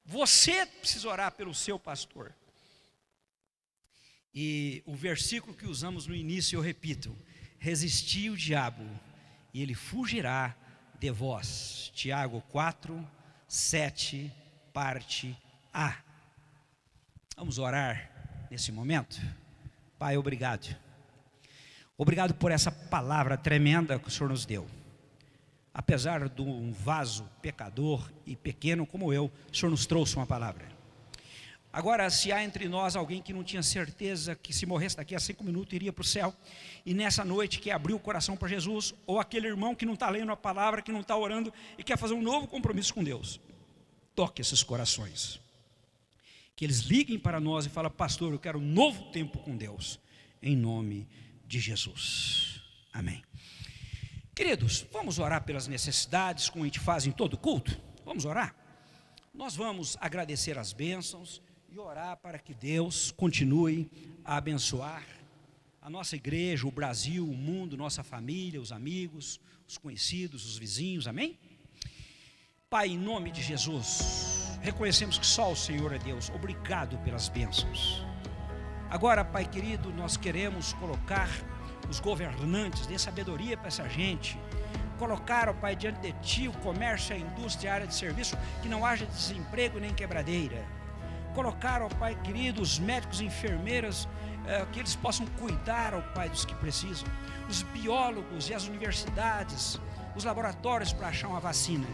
Você precisa orar pelo seu pastor. E o versículo que usamos no início, eu repito: resisti o diabo e ele fugirá de vós. Tiago 4, 7, parte A. Vamos orar nesse momento. Pai, obrigado. Obrigado por essa palavra tremenda que o Senhor nos deu. Apesar de um vaso pecador e pequeno como eu, o Senhor nos trouxe uma palavra. Agora, se há entre nós alguém que não tinha certeza que se morresse daqui a 5 minutos iria para o céu, e nessa noite quer abrir o coração para Jesus, ou aquele irmão que não está lendo a palavra, que não está orando e quer fazer um novo compromisso com Deus, toque esses corações. Que eles liguem para nós e falem: pastor, eu quero um novo tempo com Deus, em nome de Jesus. Amém. Queridos, vamos orar pelas necessidades, como a gente faz em todo culto? Vamos orar? Nós vamos agradecer as bênçãos e orar para que Deus continue a abençoar a nossa igreja, o Brasil, o mundo, nossa família, os amigos, os conhecidos, os vizinhos, amém? Pai, em nome de Jesus, reconhecemos que só o Senhor é Deus. Obrigado pelas bênçãos. Agora, Pai querido, nós queremos colocar os governantes, dê sabedoria para essa gente. Colocar, ó Pai, diante de Ti o comércio, a indústria, a área de serviço, que não haja desemprego nem quebradeira. Colocar, ó Pai querido, os médicos e enfermeiras, que eles possam cuidar, ó Pai, dos que precisam. Os biólogos e as universidades, os laboratórios para achar uma vacina.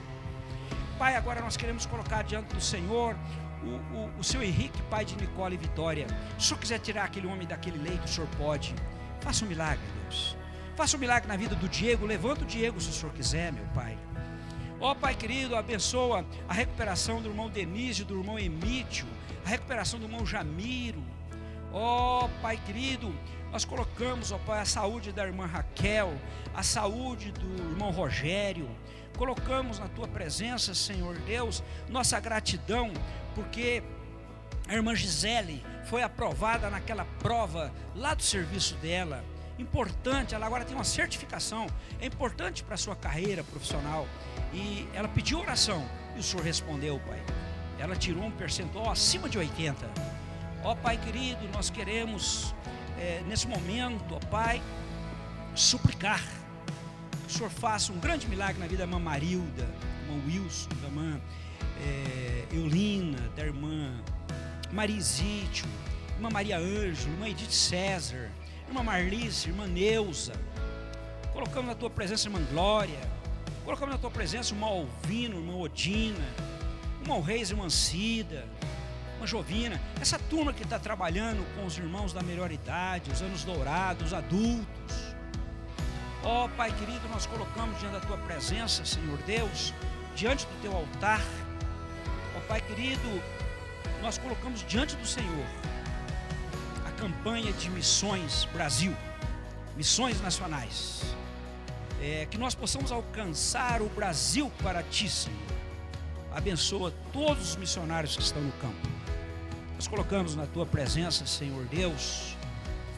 Pai, agora nós queremos colocar diante do Senhor o seu Henrique, pai de Nicole e Vitória. Se o Senhor quiser tirar aquele homem daquele leito, o Senhor pode. Faça um milagre, Deus. Faça um milagre na vida do Diego. Levanta o Diego se o Senhor quiser, meu Pai. Ó Pai querido, abençoa a recuperação do irmão Denísio, do irmão Emítio, a recuperação do irmão Jamiro. Ó Pai querido, nós colocamos, ó Pai, a saúde da irmã Raquel, a saúde do irmão Rogério. Colocamos na Tua presença, Senhor Deus, nossa gratidão, porque a irmã Gisele foi aprovada naquela prova lá do serviço dela. Importante, ela agora tem uma certificação, é importante para a sua carreira profissional. E ela pediu oração e o Senhor respondeu, Pai. Ela tirou um percentual acima de 80. Ó Pai querido, nós queremos nesse momento, ó Pai, suplicar que o Senhor faça um grande milagre na vida da irmã Marilda, do irmão Wilson, da irmã Eulina, da irmã Marizítio, irmã Maria Ângelo, irmã Edith César, irmã Marlice, irmã Neuza. Colocamos na Tua presença a irmã Glória. Colocamos na tua presença o irmão Alvino, irmã Odina, o irmão Reis, irmã Cida, irmã Jovina, essa turma que está trabalhando com os irmãos da melhor idade, os anos dourados, os adultos. Ó Pai querido, nós colocamos diante da tua presença, Senhor Deus, diante do teu altar. Ó Pai querido, nós colocamos diante do Senhor a campanha de missões Brasil, missões nacionais, que nós possamos alcançar o Brasil para ti, Senhor. Abençoa todos os missionários que estão no campo. Nós colocamos na tua presença, Senhor Deus,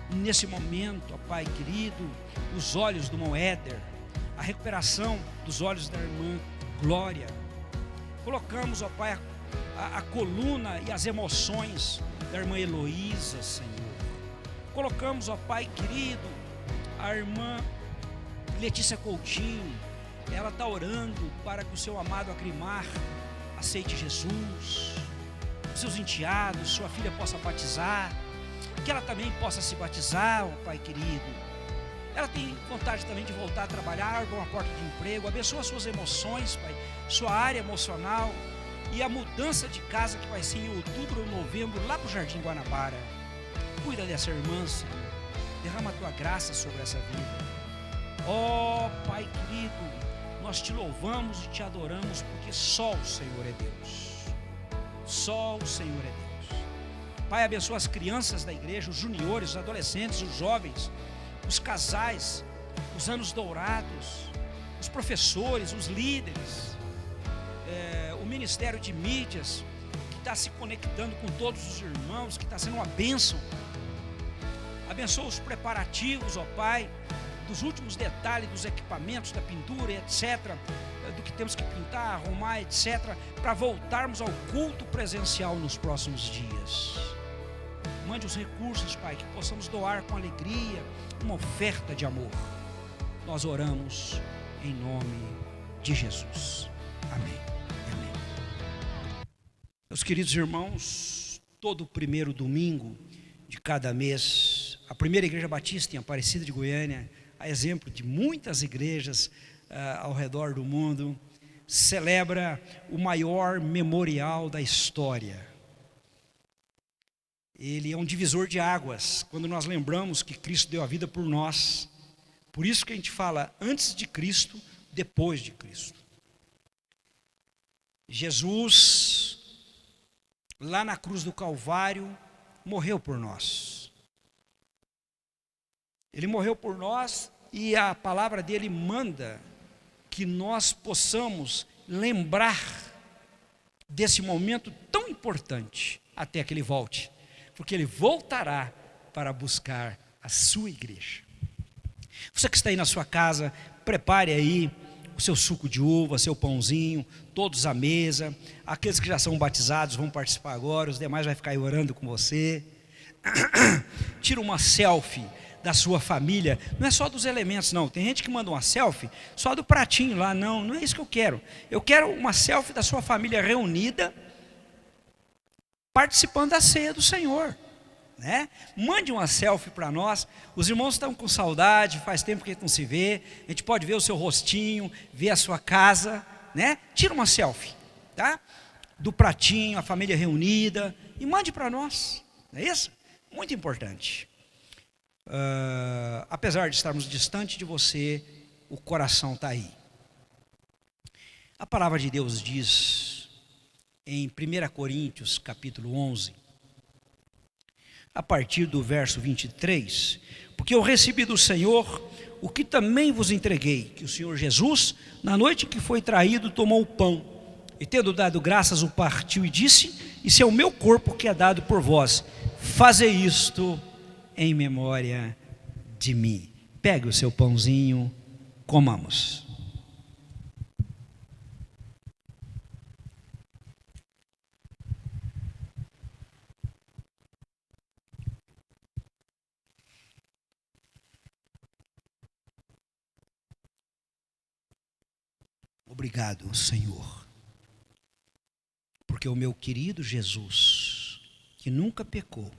nesse momento, ó Pai querido, os olhos do irmão Éder, a recuperação dos olhos da irmã Glória. Colocamos, ó Pai, a coluna e as emoções da irmã Heloísa, Senhor. Colocamos, ó Pai querido, a irmã Letícia Coutinho. Ela está orando para que o seu amado Acrimar aceite Jesus, os seus enteados, sua filha possa batizar, que ela também possa se batizar, ó Pai querido. Ela tem vontade também de voltar a trabalhar, abra uma porta de emprego, abençoa suas emoções, Pai, sua área emocional e a mudança de casa que vai ser em outubro ou novembro, lá para o Jardim Guanabara. Cuida dessa irmã, Senhor, derrama a tua graça sobre essa vida. Ó Pai querido, nós te louvamos e te adoramos, porque só o Senhor é Deus. Só o Senhor é Deus. Pai, abençoa as crianças da igreja, os juniores, os adolescentes, os jovens, os casais, os anos dourados, os professores, os líderes, o ministério de mídias, que está se conectando com todos os irmãos, que está sendo uma bênção. Abençoa os preparativos, ó Pai, dos últimos detalhes dos equipamentos, da pintura, etc., do que temos que pintar, arrumar, etc., para voltarmos ao culto presencial nos próximos dias. Mande os recursos, Pai, que possamos doar com alegria uma oferta de amor. Nós oramos em nome de Jesus. Amém. Amém. Meus queridos irmãos, todo primeiro domingo de cada mês, a primeira igreja batista em Aparecida de Goiânia, a exemplo de muitas igrejas ao redor do mundo, celebra o maior memorial da história. Ele é um divisor de águas, quando nós lembramos que Cristo deu a vida por nós. Por isso que a gente fala antes de Cristo, depois de Cristo. Jesus, lá na cruz do Calvário, morreu por nós. Ele morreu por nós e a palavra dele manda que nós possamos lembrar desse momento tão importante até que ele volte, porque ele voltará para buscar a sua igreja. Você que está aí na sua casa, prepare aí o seu suco de uva, seu pãozinho, todos à mesa. Aqueles que já são batizados vão participar agora, os demais vai ficar aí orando com você. Tira uma selfie da sua família, não é só dos elementos não, tem gente que manda uma selfie só do pratinho lá, não é isso que eu quero. Eu quero uma selfie da sua família reunida, participando da ceia do Senhor, né? Mande uma selfie para nós. Os irmãos estão com saudade, faz tempo que a gente não se vê, a gente pode ver o seu rostinho, ver a sua casa, né? Tira uma selfie, tá? Do pratinho, a família reunida, e mande para nós, não é isso? Muito importante. Apesar de estarmos distante de você, o coração está aí. A palavra de Deus diz em 1 Coríntios capítulo 11, a partir do verso 23, porque eu recebi do Senhor o que também vos entreguei, que o Senhor Jesus, na noite em que foi traído, tomou o pão, e tendo dado graças, o partiu e disse: isso é o meu corpo que é dado por vós, fazei isto em memória de mim. Pegue o seu pãozinho, comamos. Obrigado, Senhor, porque o meu querido Jesus, que nunca pecou,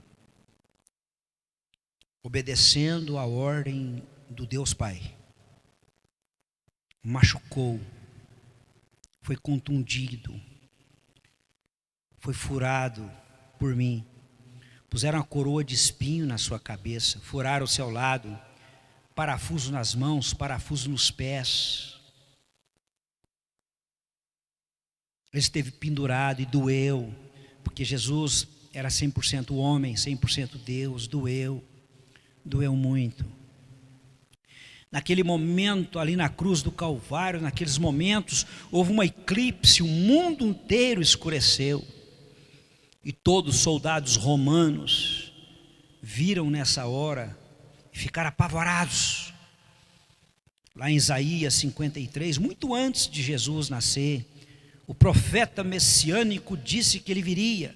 obedecendo a ordem do Deus Pai, machucou foi contundido, foi furado por mim. Puseram a coroa de espinho na sua cabeça, furaram o seu lado, parafuso nas mãos, parafuso nos pés. Ele esteve pendurado e doeu, porque Jesus era 100% homem, 100% Deus, doeu muito. Naquele momento, ali na cruz do Calvário, naqueles momentos, houve uma eclipse, o mundo inteiro escureceu. E todos os soldados romanos viram nessa hora e ficaram apavorados. Lá em Isaías 53, muito antes de Jesus nascer, o profeta messiânico disse que ele viria.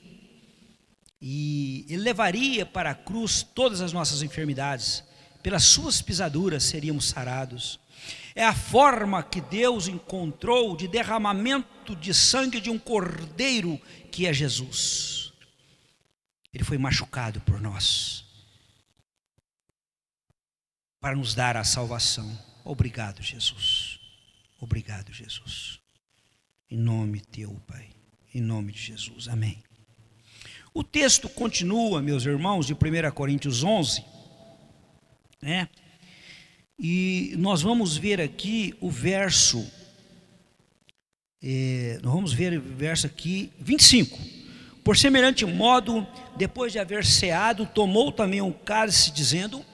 E ele levaria para a cruz todas as nossas enfermidades. Pelas suas pisaduras seríamos sarados. É a forma que Deus encontrou de derramamento de sangue de um cordeiro, que é Jesus. Ele foi machucado por nós, para nos dar a salvação. Obrigado, Jesus. Obrigado, Jesus. Em nome teu, Pai. Em nome de Jesus. Amém. O texto continua, meus irmãos, de 1 Coríntios 11, né? E nós vamos ver aqui o verso, nós vamos ver o verso aqui, 25. Por semelhante modo, depois de haver ceado, tomou também um cálice, dizendo: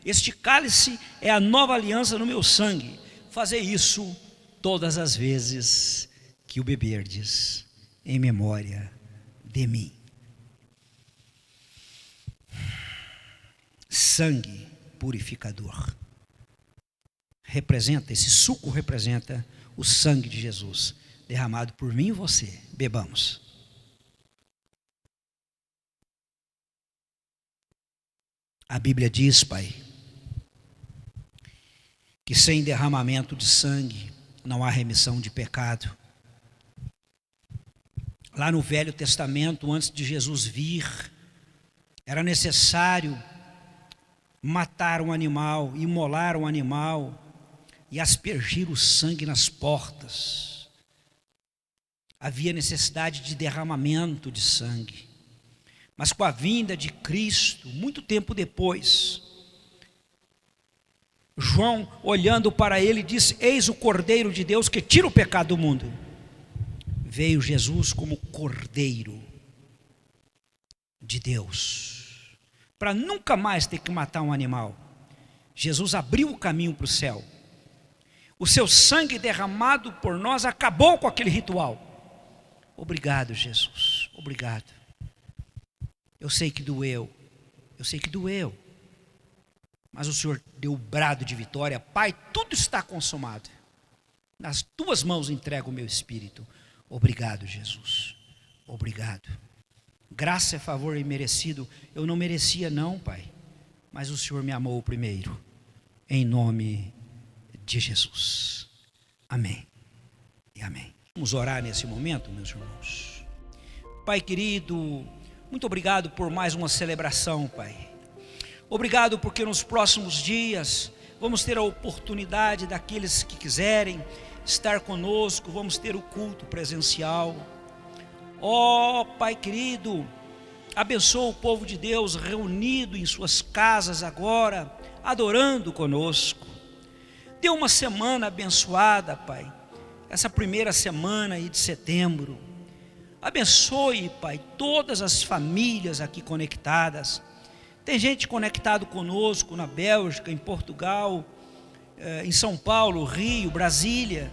este cálice é a nova aliança no meu sangue. Fazei isso todas as vezes que o beberdes, em memória de mim. Sangue purificador. Esse suco representa o sangue de Jesus, derramado por mim e você. Bebamos. A Bíblia diz, Pai, que sem derramamento de sangue não há remissão de pecado. Lá no Velho Testamento, antes de Jesus vir, era necessário matar um animal, imolar um animal e aspergir o sangue nas portas. Havia necessidade de derramamento de sangue. Mas com a vinda de Cristo, muito tempo depois, João, olhando para ele, disse: eis o Cordeiro de Deus que tira o pecado do mundo. Veio Jesus como Cordeiro de Deus, para nunca mais ter que matar um animal. Jesus abriu o caminho para o céu. O seu sangue derramado por nós acabou com aquele ritual. Obrigado, Jesus, obrigado. Eu sei que doeu, mas o Senhor deu o brado de vitória. Pai, tudo está consumado. Nas tuas mãos entrego o meu espírito. Obrigado, Jesus, obrigado. Graça é favor imerecido. Eu não merecia não, Pai, mas o Senhor me amou primeiro. Em nome de Jesus. Amém e amém. Vamos orar nesse momento, meus irmãos. Pai querido, muito obrigado por mais uma celebração, Pai. Obrigado porque nos próximos dias vamos ter a oportunidade daqueles que quiserem estar conosco, vamos ter o culto presencial. Ó Pai querido, abençoa o povo de Deus reunido em suas casas agora, adorando conosco. Dê uma semana abençoada, Pai, essa primeira semana aí de setembro. Abençoe, Pai, todas as famílias aqui conectadas. Tem gente conectado conosco na Bélgica, em Portugal, em São Paulo, Rio, Brasília.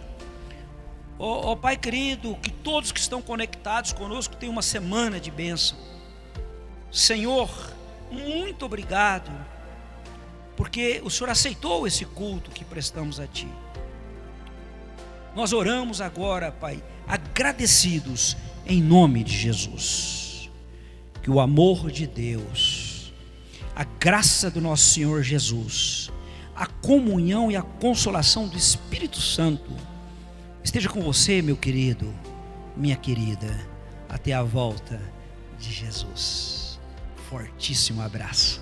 Ó Pai querido, que todos que estão conectados conosco tenham uma semana de bênção. Senhor, muito obrigado, porque o Senhor aceitou esse culto que prestamos a Ti. Nós oramos agora, Pai, agradecidos em nome de Jesus. Que o amor de Deus, a graça do nosso Senhor Jesus, a comunhão e a consolação do Espírito Santo esteja com você, meu querido, minha querida, até a volta de Jesus. Fortíssimo abraço.